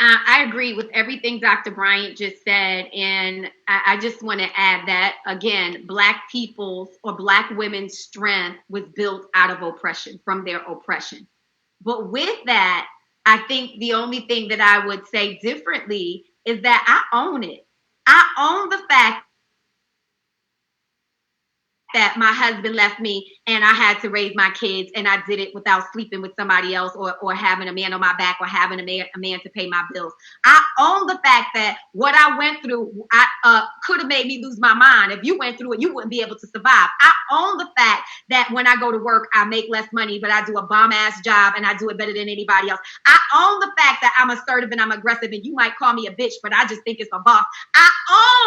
I agree with everything Dr. Bryant just said. And I just want to add that, again, Black people's or Black women's strength was built out of oppression, from their oppression. But with that, I think the only thing that I would say differently is that I own it. I own the fact that my husband left me and I had to raise my kids, and I did it without sleeping with somebody else or having a man on my back or having a man to pay my bills. I own the fact that what I went through could have made me lose my mind. If you went through it, you wouldn't be able to survive. I own the fact that when I go to work, I make less money, but I do a bomb-ass job and I do it better than anybody else. I own the fact that I'm assertive and I'm aggressive, and you might call me a bitch, but I just think it's a boss. I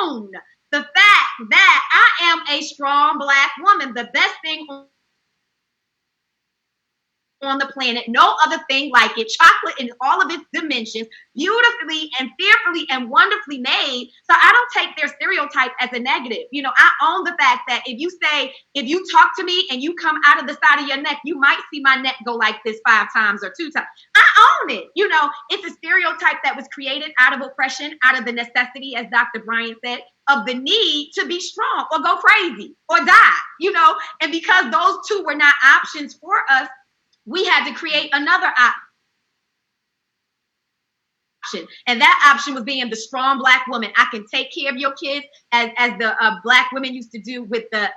own the fact that I am a strong Black woman, the best thing on the planet, no other thing like it, chocolate in all of its dimensions, beautifully and fearfully and wonderfully made. So I don't take their stereotype as a negative. I own the fact that if you talk to me and you come out of the side of your neck, you might see my neck go like this 5 times or 2 times. I own it. It's a stereotype that was created out of oppression, out of the necessity, as Dr. Bryant said, of the need to be strong or go crazy or die, and because those two were not options for us, we had to create another option. And that option was being the strong Black woman. I can take care of your kids as the Black women used to do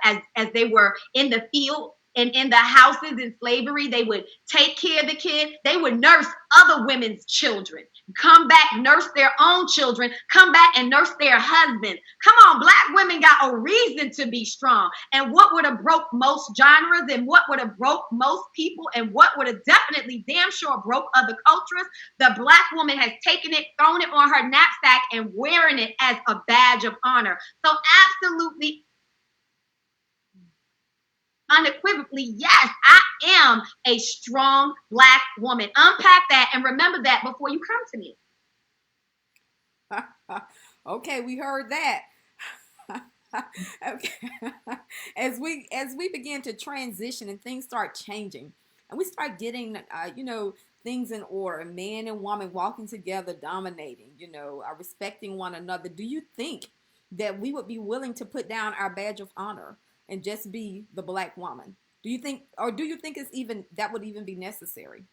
as they were in the field and in the houses in slavery. They would take care of the kid. They would nurse other women's children, come back, nurse their own children, come back and nurse their husbands. Come on, Black women got a reason to be strong. And what would have broke most genres, and what would have broke most people, and what would have definitely damn sure broke other cultures, the Black woman has taken it, thrown it on her knapsack, and wearing it as a badge of honor. So absolutely, unequivocally, yes, I am a strong Black woman. Unpack that and remember that before you come to me.
Okay, we heard that. Okay. As we begin to transition and things start changing, and we start getting things in order, man and woman walking together, dominating, respecting one another, do you think that we would be willing to put down our badge of honor and just be the Black woman? Do you think that would even be necessary?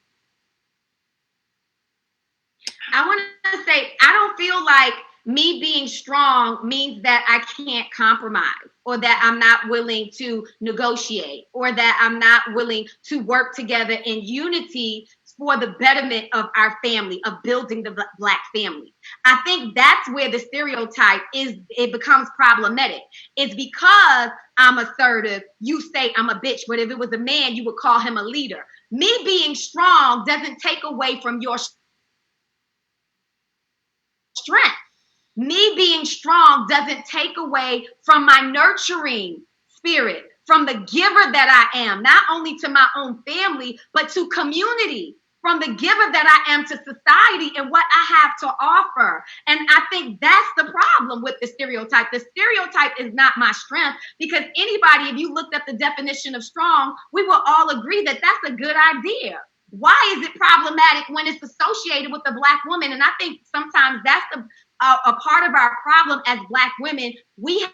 I want to say, I don't feel like me being strong means that I can't compromise, or that I'm not willing to negotiate, or that I'm not willing to work together in unity for the betterment of our family, of building the Black family. I think that's where the stereotype it becomes problematic. It's because I'm assertive, you say I'm a bitch, but if it was a man, you would call him a leader. Me being strong doesn't take away from your strength. Me being strong doesn't take away from my nurturing spirit, from the giver that I am, not only to my own family, but to community, from the giver that I am to society and what I have to offer. And I think that's the problem with the stereotype. The stereotype is not my strength, because anybody, if you looked at the definition of strong, we will all agree that that's a good idea. Why is it problematic when it's associated with the Black woman? And I think sometimes that's a part of our problem as Black women. We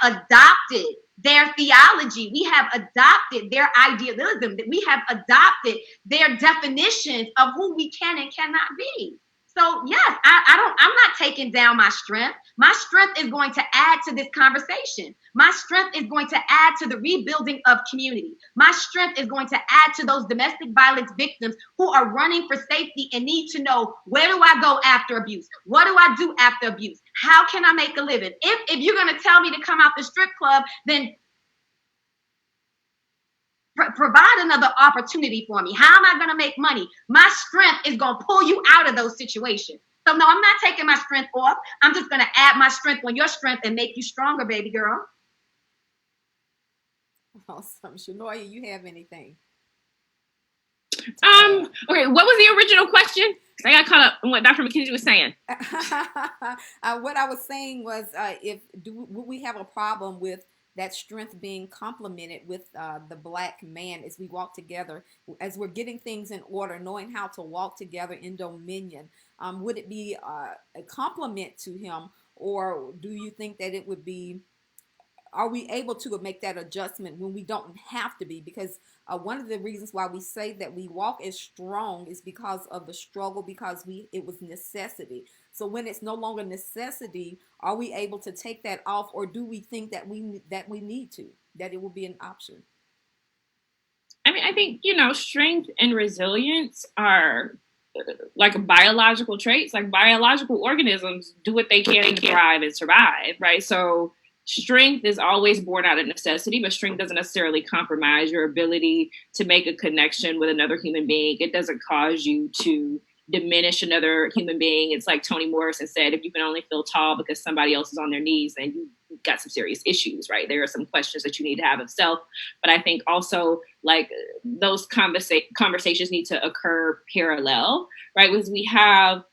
adopted their theology. We have adopted their idealism. We have adopted their definitions of who we can and cannot be. So yes, I'm not taking down my strength. My strength is going to add to this conversation. My strength is going to add to the rebuilding of community. My strength is going to add to those domestic violence victims who are running for safety and need to know, where do I go after abuse? What do I do after abuse? How can I make a living? If you're going to tell me to come out the strip club, then provide another opportunity for me. How am I going to make money? My strength is going to pull you out of those situations. So no, I'm not taking my strength off. I'm just going to add my strength on your strength and make you stronger, baby girl.
Awesome. Chenoia, you have anything?
Okay, what was the original question? I got caught up in what Dr. Mckenzie was saying.
What I was saying was, would we have a problem with that strength being complemented with the Black man as we walk together, as we're getting things in order, knowing how to walk together in dominion? Would it be a compliment to him, or do you think that it would be, are we able to make that adjustment when we don't have to be? Because one of the reasons why we say that we walk as strong is because of the struggle, because it was necessity. So when it's no longer necessity, are we able to take that off, or do we think that we need to, that it will be an option?
I mean, I think, strength and resilience are like biological traits. Like, biological organisms do what they can to thrive and survive, right? So strength is always born out of necessity, but strength doesn't necessarily compromise your ability to make a connection with another human being. It doesn't cause you to diminish another human being. It's like Toni Morrison said, if you can only feel tall because somebody else is on their knees, then you've got some serious issues, right? There are some questions that you need to have of self. But I think also, like, those conversations need to occur parallel, right? Because we have,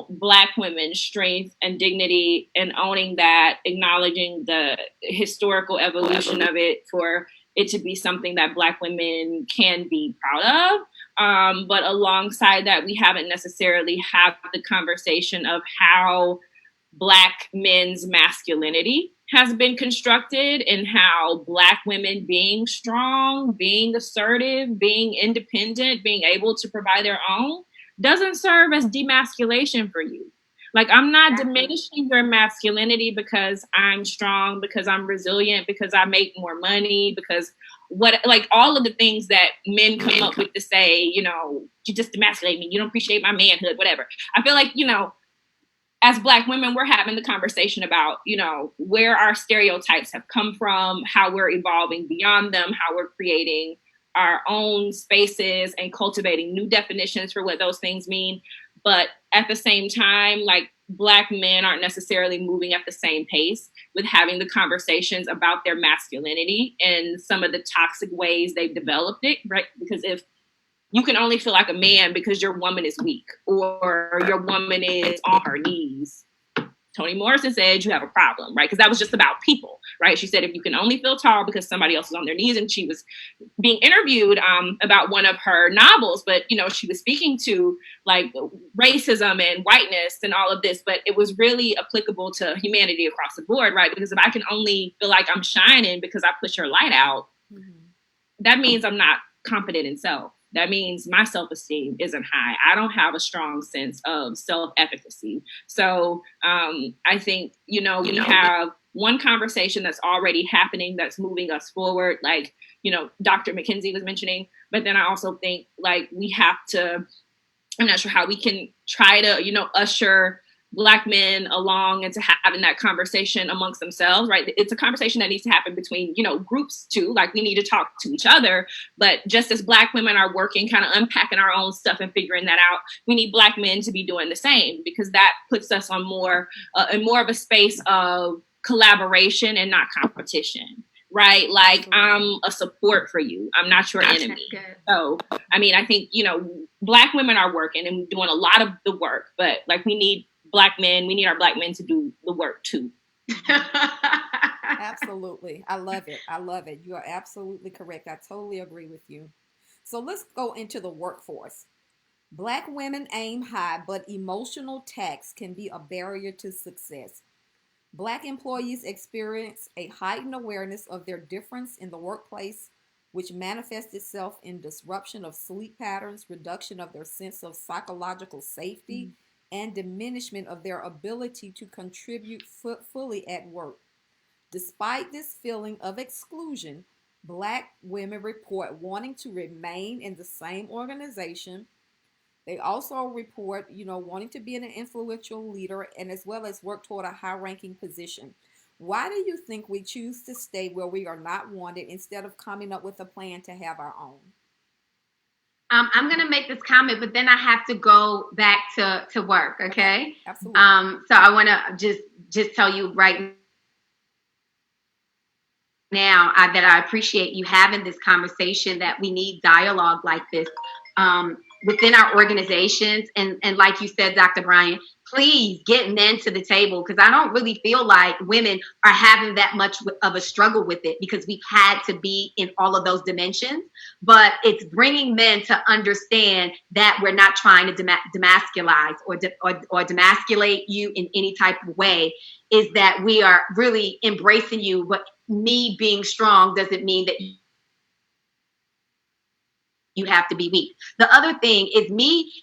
Black women's strength and dignity, and owning that, acknowledging the historical evolution of it for it to be something that Black women can be proud of. But alongside that, we haven't necessarily had the conversation of how Black men's masculinity has been constructed, and how Black women being strong, being assertive, being independent, being able to provide their own doesn't serve as demasculation for you. Like, I'm not diminishing your masculinity because I'm strong, because I'm resilient, because I make more money, because all of the things that men come up with to say, you just demasculate me, you don't appreciate my manhood, whatever. I feel like, as Black women, we're having the conversation about, where our stereotypes have come from, how we're evolving beyond them, how we're creating our own spaces and cultivating new definitions for what those things mean. But at the same time, like, Black men aren't necessarily moving at the same pace with having the conversations about their masculinity and some of the toxic ways they've developed it, right? Because if you can only feel like a man because your woman is weak or your woman is on her knees, Toni Morrison said you have a problem, right? Because that was just about people, right? She said, if you can only feel tall because somebody else is on their knees, and she was being interviewed about one of her novels, but, she was speaking to, like, racism and whiteness and all of this, but it was really applicable to humanity across the board, right? Because if I can only feel like I'm shining because I push her light out, that means I'm not confident in self. That means my self-esteem isn't high. I don't have a strong sense of self-efficacy. So I think, we have one conversation that's already happening that's moving us forward, like, Dr. Mckenzie was mentioning. But then I also think, like, we have to, I'm not sure how we can try to, usher Black men along into having that conversation amongst themselves, right? It's a conversation that needs to happen between, groups too. Like, we need to talk to each other, but just as Black women are working, kind of unpacking our own stuff and figuring that out, we need Black men to be doing the same, because that puts us on more of a space of collaboration and not competition, right? Like, I'm a support for you. I'm not your enemy. So, I mean, I think, Black women are working and doing a lot of the work, but, like, we need Black men, we need our Black men to do the work too.
Absolutely. I love it. You are absolutely correct. I totally agree with you. So let's go into the workforce. Black women aim high, but emotional tax can be a barrier to success. Black employees experience a heightened awareness of their difference in the workplace, which manifests itself in disruption of sleep patterns, reduction of their sense of psychological safety, and diminishment of their ability to contribute fully at work. Despite this feeling of exclusion, Black women report wanting to remain in the same organization. They also report, wanting to be an influential leader and as well as work toward a high-ranking position. Why do you think we choose to stay where we are not wanted instead of coming up with a plan to have our own?
I'm going to make this comment, but then I have to go back to work. Okay.
Absolutely.
So I want to just tell you right now that I appreciate you having this conversation, that we need dialogue like this within our organizations. And like you said, Dr. Bryant, please get men to the table, because I don't really feel like women are having that much of a struggle with it, because we've had to be in all of those dimensions. But it's bringing men to understand that we're not trying to demasculize or demasculate you in any type of way, is that we are really embracing you. But me being strong doesn't mean that you have to be weak. The other thing is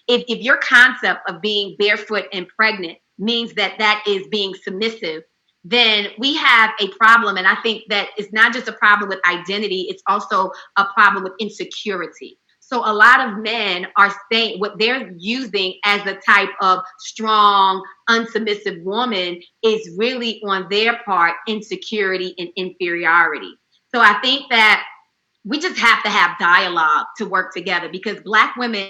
if your concept of being barefoot and pregnant means that is being submissive, then we have a problem. And I think that it's not just a problem with identity, it's also a problem with insecurity. So a lot of men are saying what they're using as a type of strong, unsubmissive woman is really on their part insecurity and inferiority. So I think that we just have to have dialogue to work together, because Black women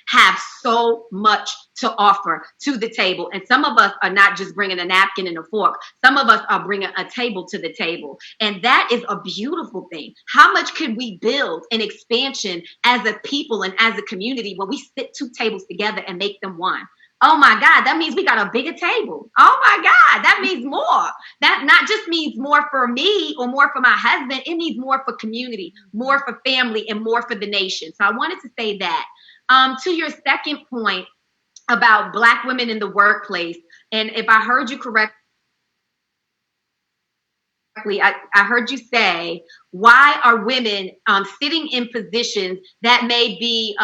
have so much to offer to the table. And some of us are not just bringing a napkin and a fork. Some of us are bringing a table to the table. And that is a beautiful thing. How much could we build an expansion as a people and as a community when we sit two tables together and make them one? Oh my God, that means we got a bigger table. Oh my God, that means more. That not just means more for me or more for my husband. It means more for community, more for family, and more for the nation. So I wanted to say that. To your second point about Black women in the workplace, and if I heard you correctly, I heard you say, why are women sitting in positions that may be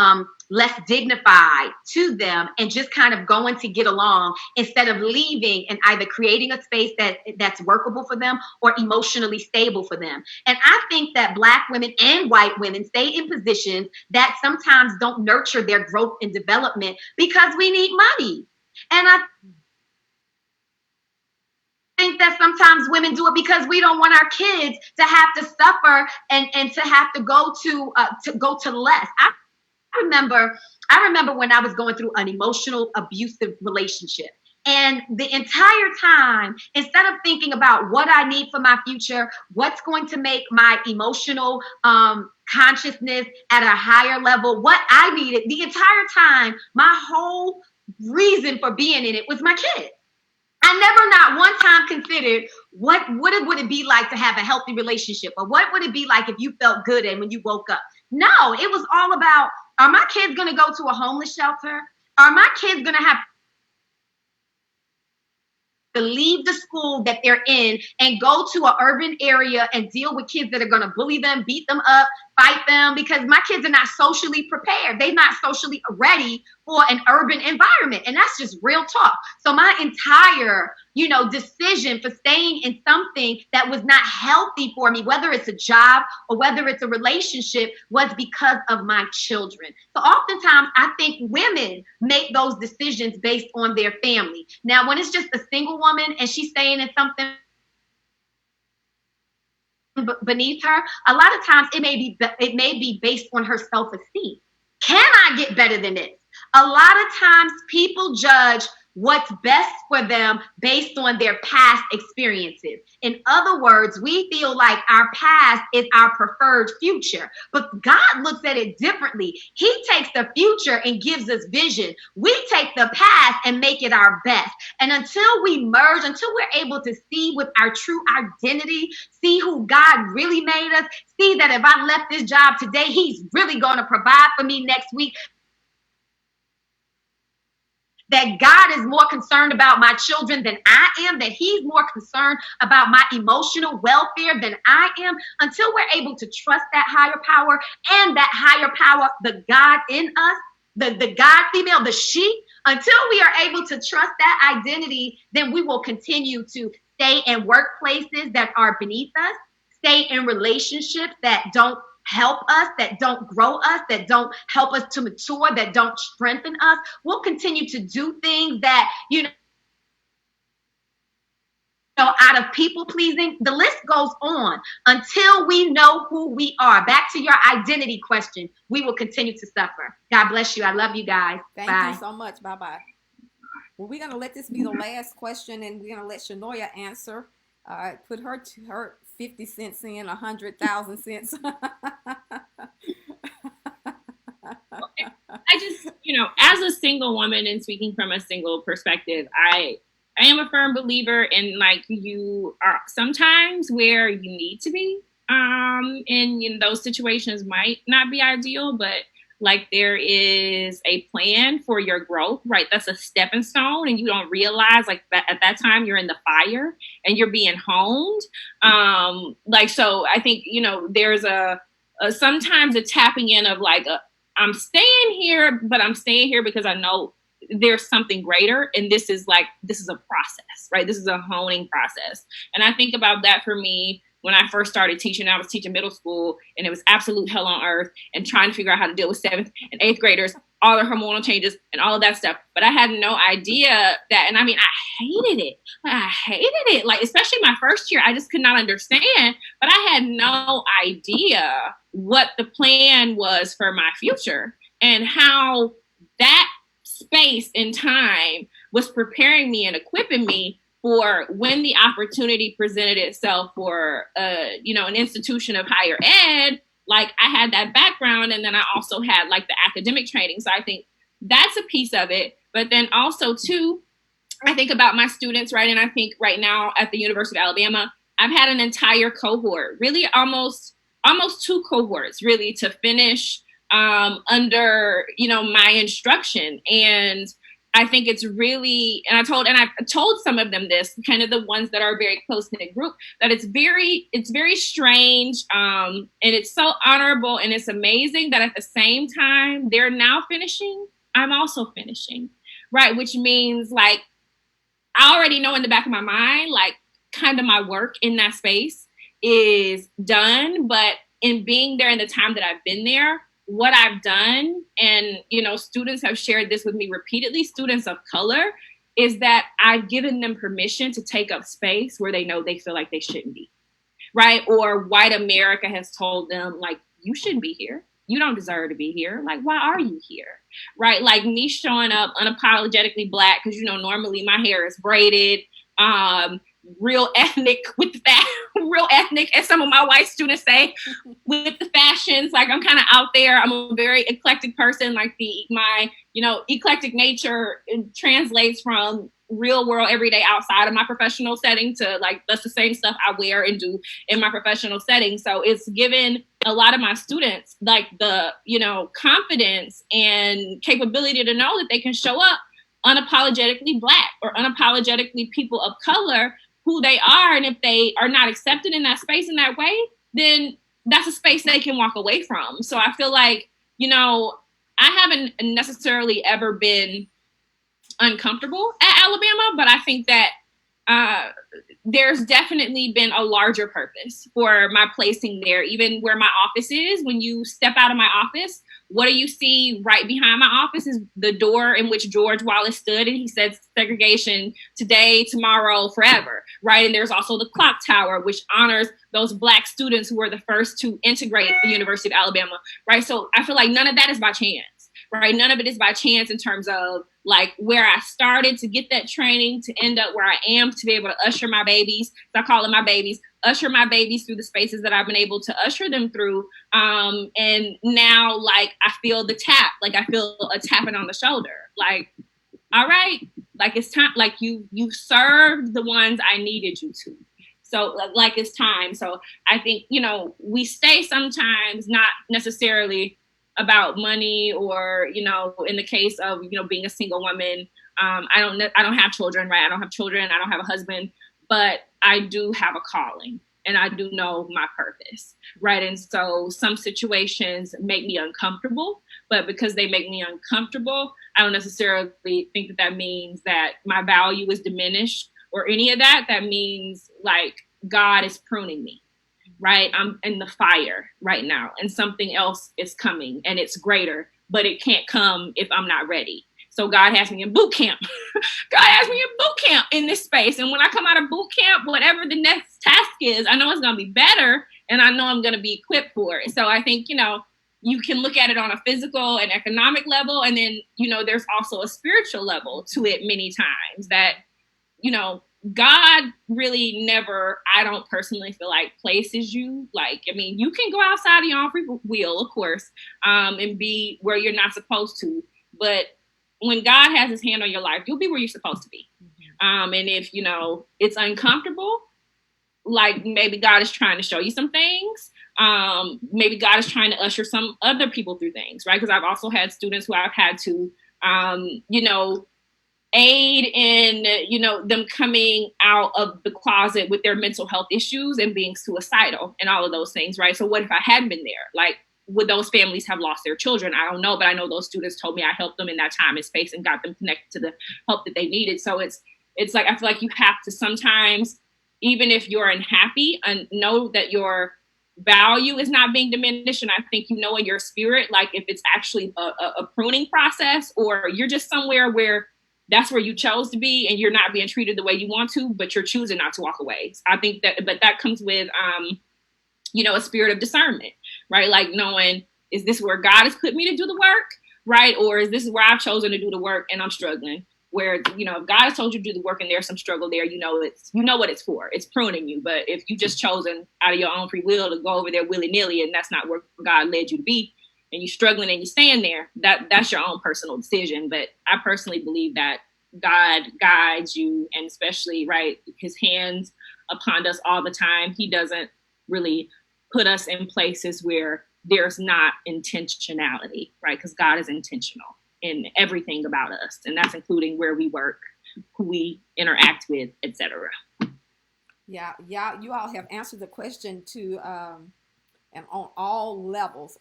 less dignified to them and just kind of going to get along, instead of leaving and either creating a space that's workable for them or emotionally stable for them? And I think that Black women and white women stay in positions that sometimes don't nurture their growth and development because we need money. And I think that sometimes women do it because we don't want our kids to have to suffer and to have to go to less. I remember when I was going through an emotional abusive relationship, and the entire time, instead of thinking about what I need for my future, what's going to make my emotional consciousness at a higher level, what I needed, the entire time, my whole reason for being in it was my kids. I never, not one time, considered what would it be like to have a healthy relationship, or what would it be like if you felt good and when you woke up. No, it was all about, are my kids going to go to a homeless shelter? Are my kids going to have to leave the school that they're in and go to an urban area and deal with kids that are going to bully them, beat them up, fight them? Because my kids are not socially prepared. They're not socially ready for an urban environment. And that's just real talk. So my entire, decision for staying in something that was not healthy for me, whether it's a job or whether it's a relationship, was because of my children. So oftentimes I think women make those decisions based on their family. Now, when it's just a single woman and she's staying in something beneath her, a lot of times it may be based on her self-esteem. Can I get better than this? A lot of times people judge what's best for them based on their past experiences. In other words, we feel like our past is our preferred future, but God looks at it differently. He takes the future and gives us vision. We take the past and make it our best. And until we merge, until we're able to see with our true identity, see who God really made us, see that if I left this job today, He's really going to provide for me next week. that God is more concerned about my children than I am, that he's more concerned about my emotional welfare than I am, until we're able to trust that higher power, and that higher power, the God in us, the God female, the she, until we are able to trust that identity, then we will continue to stay in workplaces that are beneath us, stay in relationships that don't help us, that don't grow us, that don't help us to mature, that don't strengthen us. We'll continue to do things that, out of people pleasing. The list goes on until we know who we are. Back to your identity question, we will continue to suffer. God bless you. I love you guys.
Thank
Bye.
you so much. Bye-bye. Well, we're going to let this be the last question, and we're going to let Chenoia answer. Put her 50 cents in, 100,000 cents.
I just, as a single woman and speaking from a single perspective, I am a firm believer in, like, you are sometimes where you need to be. And those situations might not be ideal, but like there is a plan for your growth, right? That's a stepping stone, and you don't realize like that at that time you're in the fire and you're being honed. So I think, there's sometimes a tapping in of like, I'm staying here, but I'm staying here because I know there's something greater. And this is a process, right? This is a honing process. And I think about that for me. When I first started teaching, I was teaching middle school, and it was absolute hell on earth, and trying to figure out how to deal with 7th and 8th graders, all the hormonal changes and all of that stuff. But I had no idea that, and I mean, I hated it. Like, especially my first year, I just could not understand, but I had no idea what the plan was for my future and how that space and time was preparing me and equipping me for when the opportunity presented itself for, an institution of higher ed. Like, I had that background, and then I also had like the academic training. So I think that's a piece of it. But then also too, I think about my students, right? And I think right now at the University of Alabama, I've had an entire cohort, really almost 2 cohorts really to finish under, my instruction. And I think it's really, and I told some of them this, kind of the ones that are very close knit group, that it's very strange, and it's so honorable, and it's amazing that at the same time they're now finishing, I'm also finishing, right? Which means like I already know in the back of my mind, like kind of my work in that space is done, but in being there in the time that I've been there, what I've done, and, students have shared this with me repeatedly, students of color, is that I've given them permission to take up space where they know they feel like they shouldn't be, right? Or white America has told them, like, you shouldn't be here. You don't deserve to be here. Like, why are you here, right? Like me showing up unapologetically Black, because, normally my hair is braided, real ethnic real ethnic, as some of my white students say, with the fashions. Like, I'm kind of out there. I'm a very eclectic person. Like my eclectic nature translates from real world everyday outside of my professional setting to like, that's the same stuff I wear and do in my professional setting. So it's given a lot of my students like the, confidence and capability to know that they can show up unapologetically Black or unapologetically people of color, who they are. And if they are not accepted in that space in that way, then that's a space they can walk away from. So I feel like, I haven't necessarily ever been uncomfortable at Alabama, but I think that there's definitely been a larger purpose for my placing there, even where my office is. When you step out of my office, what do you see right behind my office is the door in which George Wallace stood, and he said segregation today, tomorrow, forever, right? And there's also the clock tower, which honors those Black students who were the first to integrate the University of Alabama, right? So I feel like none of that is by chance. Right? None of it is by chance in terms of like where I started to get that training to end up where I am, to be able to usher my babies, I call them my babies, usher my babies through the spaces that I've been able to usher them through. And now, like, I feel the tap, like I feel a tapping on the shoulder, like, all right, like it's time, like you served the ones I needed you to. So like it's time. So I think, we stay sometimes not necessarily about money or, in the case of, being a single woman I don't have children, right? I don't have children. I don't have a husband, but I do have a calling and I do know my purpose, right? And so some situations make me uncomfortable, but because they make me uncomfortable, I don't necessarily think that that means that my value is diminished or any of that. That means like God is pruning me, right? I'm in the fire right now and something else is coming and it's greater, but it can't come if I'm not ready. So God has me in boot camp. God has me in boot camp in this space. And when I come out of boot camp, whatever the next task is, I know it's going to be better and I know I'm going to be equipped for it. So I think, you can look at it on a physical and economic level. And then, there's also a spiritual level to it many times that, God really never, I don't personally feel like places you. Like, I mean, you can go outside of your own free will, of course, and be where you're not supposed to. But when God has his hand on your life, you'll be where you're supposed to be. And if, it's uncomfortable, like maybe God is trying to show you some things. Maybe God is trying to usher some other people through things, right? Because I've also had students who I've had to, aid in, them coming out of the closet with their mental health issues and being suicidal and all of those things, right? So what if I hadn't been there? Like, would those families have lost their children? I don't know, but I know those students told me I helped them in that time and space and got them connected to the help that they needed. So it's like, I feel like you have to sometimes, even if you're unhappy, and know that your value is not being diminished. And I think, in your spirit, like if it's actually a pruning process or you're just somewhere where that's where you chose to be and you're not being treated the way you want to, but you're choosing not to walk away. I think but that comes with, a spirit of discernment, right? Like knowing, is this where God has put me to do the work, right? Or is this where I've chosen to do the work and I'm struggling? Where, if God has told you to do the work and there's some struggle there, what it's for. It's pruning you. But if you just chosen out of your own free will to go over there willy-nilly and that's not where God led you to be, and you're struggling and you stand there, that's your own personal decision. But I personally believe that God guides you, and especially, right, his hands upon us all the time. He doesn't really put us in places where there's not intentionality, right? Because God is intentional in everything about us, and that's including where we work, who we interact with, etc.
Yeah, you all have answered the question to and on all levels.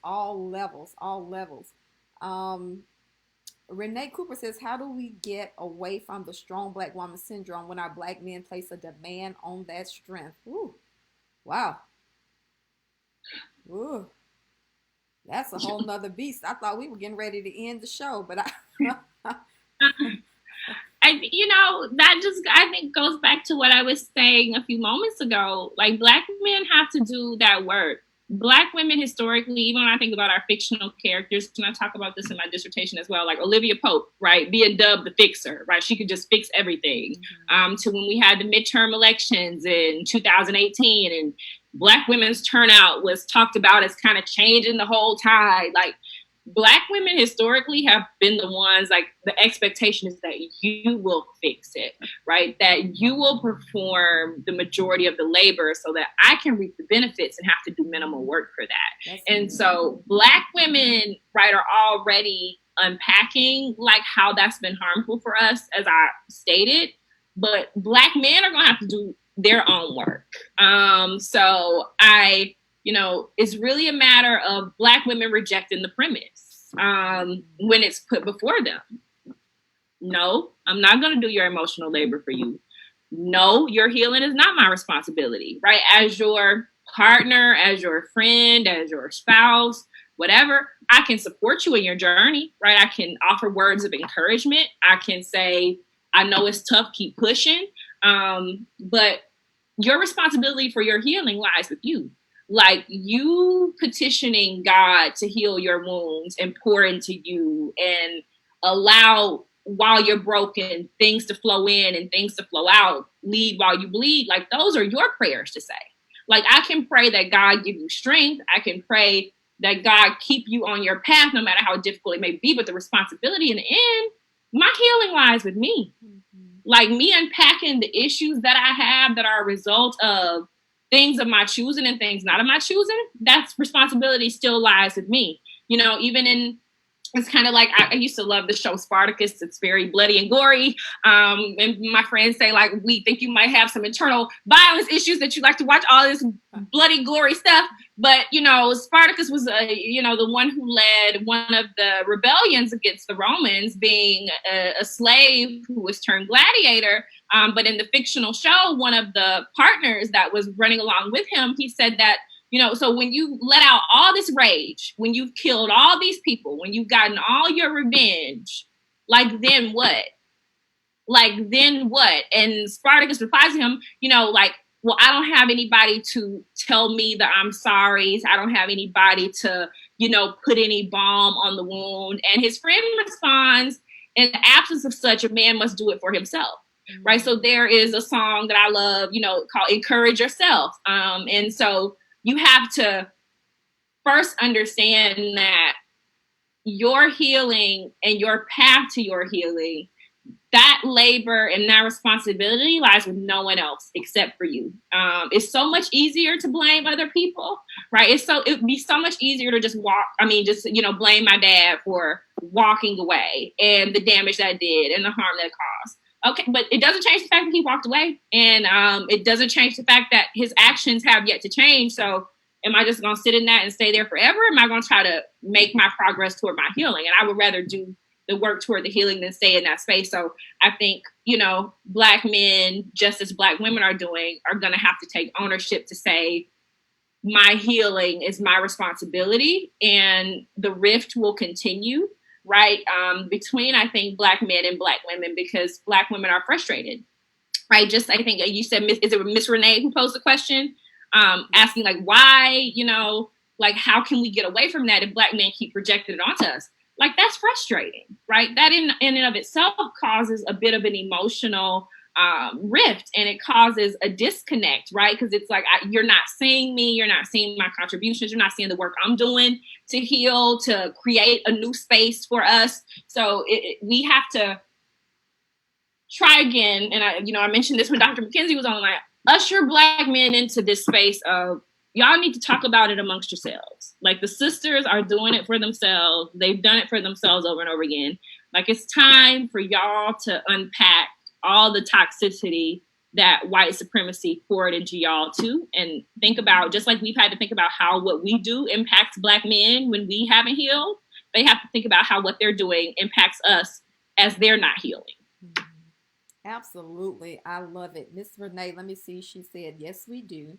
Renee Cooper says, how do we get away from the strong Black woman syndrome when our Black men place a demand on that strength? Ooh, wow. Ooh, that's a whole nother beast. I thought we were getting ready to end the show, but
that just, I think, goes back to what I was saying a few moments ago. Like, Black men have to do that work. Black women historically, even when I think about our fictional characters, and I talk about this in my dissertation as well, like Olivia Pope, right, being dubbed the fixer, right? She could just fix everything. To when we had the midterm elections in 2018 and Black women's turnout was talked about as kind of changing the whole tide. Like, Black women historically have been the ones, like, the expectation is that you will fix it, right? That you will perform the majority of the labor so that I can reap the benefits and have to do minimal work for that. And so Black women, right, are already unpacking like how that's been harmful for us, as I stated, but Black men are going to have to do their own work. It's really a matter of Black women rejecting the premise when it's put before them. No, I'm not going to do your emotional labor for you. No, your healing is not my responsibility, right? As your partner, as your friend, as your spouse, whatever, I can support you in your journey, right? I can offer words of encouragement. I can say, I know it's tough, keep pushing. But your responsibility for your healing lies with you. Like, you petitioning God to heal your wounds and pour into you and allow, while you're broken, things to flow in and things to flow out, lead while you bleed. Like, those are your prayers to say. Like, I can pray that God give you strength. I can pray that God keep you on your path, no matter how difficult it may be. But the responsibility in the end, my healing lies with me. Like, me unpacking the issues that I have that are a result of things of my choosing and things not of my choosing, that's responsibility still lies with me. Even in it's kind of like I used to love the show Spartacus. It's very bloody and gory. And my friends say, like, we think you might have some internal violence issues that you like to watch all this bloody, gory stuff. But, you know, Spartacus was, you know, the one who led one of the rebellions against the Romans, being a slave who was turned gladiator. But in the fictional show, one of the partners that was running along with him, he said that, you know, so when you let out all this rage, when you've killed all these people, when you've gotten all your revenge, like, then what? Like, then what? And Spartacus replies to him, you know, like, well, I don't have anybody to tell me that I'm sorry. I don't have anybody to, you know, put any balm on the wound. And his friend responds, in the absence of such, a man must do it for himself. Right. So there is a song that I love, you know, called Encourage Yourself. And so you have to first understand that your healing and your path to your healing, that labor and that responsibility lies with no one else except for you. It's so much easier to blame other people, right? It'd be so much easier to just you know, blame my dad for walking away and the damage that did and the harm that caused. Okay, but it doesn't change the fact that he walked away, and it doesn't change the fact that his actions have yet to change. So am I just going to sit in that and stay there forever? Am I going to try to make my progress toward my healing? And I would rather do the work toward the healing than stay in that space. So I think, you know, Black men, just as Black women are doing, are going to have to take ownership to say, my healing is my responsibility, and the rift will continue. Right, between, I think, Black men and Black women, because Black women are frustrated, right? Just, I think you said, is it Miss Renee who posed the question, asking, like, why, you know, like, how can we get away from that if Black men keep projecting it onto us? Like, that's frustrating, right? That in and of itself causes a bit of an emotional rift, and it causes a disconnect, right? Because it's like, you're not seeing me, you're not seeing my contributions, you're not seeing the work I'm doing to heal, to create a new space for us. So we have to try again. And I mentioned this when Dr. Mckenzie was on, like, usher Black men into this space of, y'all need to talk about it amongst yourselves. Like, the sisters are doing it for themselves. They've done it for themselves over and over again. Like, it's time for y'all to unpack all the toxicity that white supremacy poured into y'all too, and think about, just like we've had to think about how what we do impacts Black men when we haven't healed, they have to think about how what they're doing impacts us as they're not healing.
Absolutely. I love it. Miss Renee, let me see. She said, yes, we do.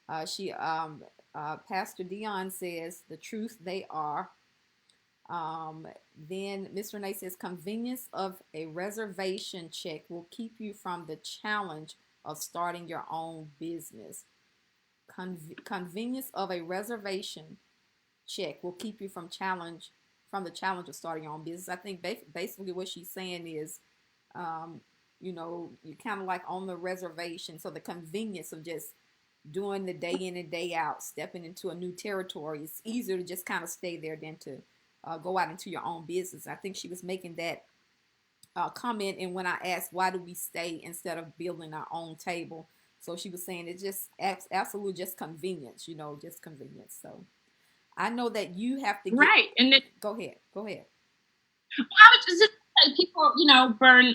Pastor Dion says, the truth they are. Then Miss Renee says, convenience of a reservation check will keep you from the challenge of starting your own business. Convenience of a reservation check will keep you from the challenge of starting your own business. I think basically what she's saying is, you know, you're kind of like on the reservation. So the convenience of just doing the day in and day out, stepping into a new territory, it's easier to just kind of stay there than to go out into your own business. I think she was making that comment, and when I asked, why do we stay instead of building our own table? So she was saying it's just absolutely just convenience, you know, just convenience. So I know that you have to
right. And then,
go ahead.
Well, I was just people, you know, burn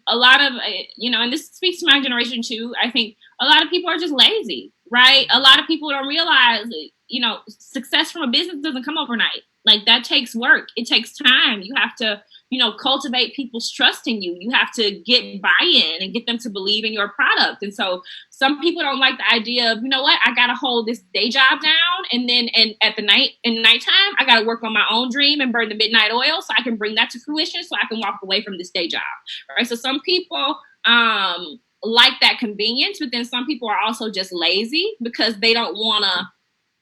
a lot of, you know, and this speaks to my generation too. I think a lot of people are just lazy, right? A lot of people don't realize, you know, success from a business doesn't come overnight. Like, that takes work. It takes time. You have to, you know, cultivate people's trust in you. You have to get buy-in and get them to believe in your product. And so some people don't like the idea of, you know what, I got to hold this day job down. And then at the nighttime, I got to work on my own dream and burn the midnight oil so I can bring that to fruition so I can walk away from this day job. Right. So some people like that convenience, but then some people are also just lazy because they don't want to.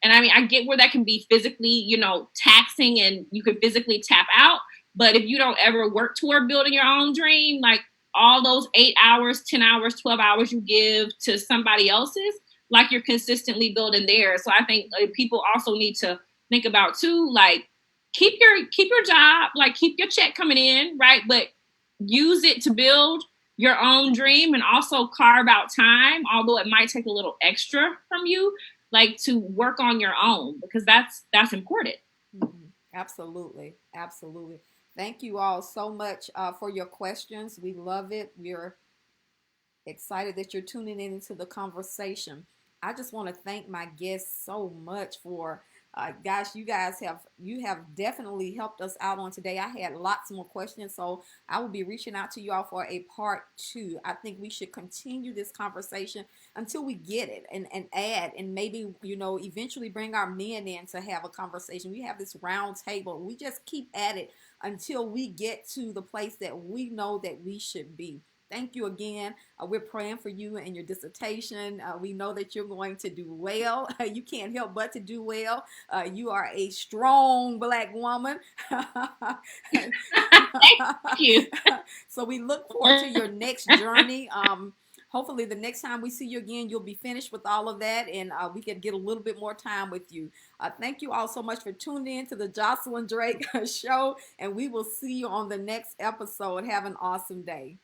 And I mean, I get where that can be physically, you know, taxing, and you could physically tap out. But if you don't ever work toward building your own dream, like all those 8 hours, 10 hours, 12 hours you give to somebody else's, like, you're consistently building theirs. So I think people also need to think about too, like, keep your job, like, keep your check coming in, right? But use it to build your own dream, and also carve out time, although it might take a little extra from you, like, to work on your own, because that's important.
Mm-hmm. Absolutely. Absolutely. Thank you all so much for your questions. We love it. We're excited that you're tuning in into the conversation. I just want to thank my guests so much for gosh, you have definitely helped us out on today. I had lots more questions, so I will be reaching out to you all for a part two. I think we should continue this conversation until we get it and add and maybe, eventually bring our men in to have a conversation. We have this round table. We just keep at it until we get to the place that we know that we should be. Thank you again. We're praying for you and your dissertation. We know that you're going to do well. You can't help but to do well. You are a strong Black woman.
Thank you.
So we look forward to your next journey. Hopefully, the next time we see you again, you'll be finished with all of that and we can get a little bit more time with you. Thank you all so much for tuning in to the Josilyn Drake Show, and we will see you on the next episode. Have an awesome day.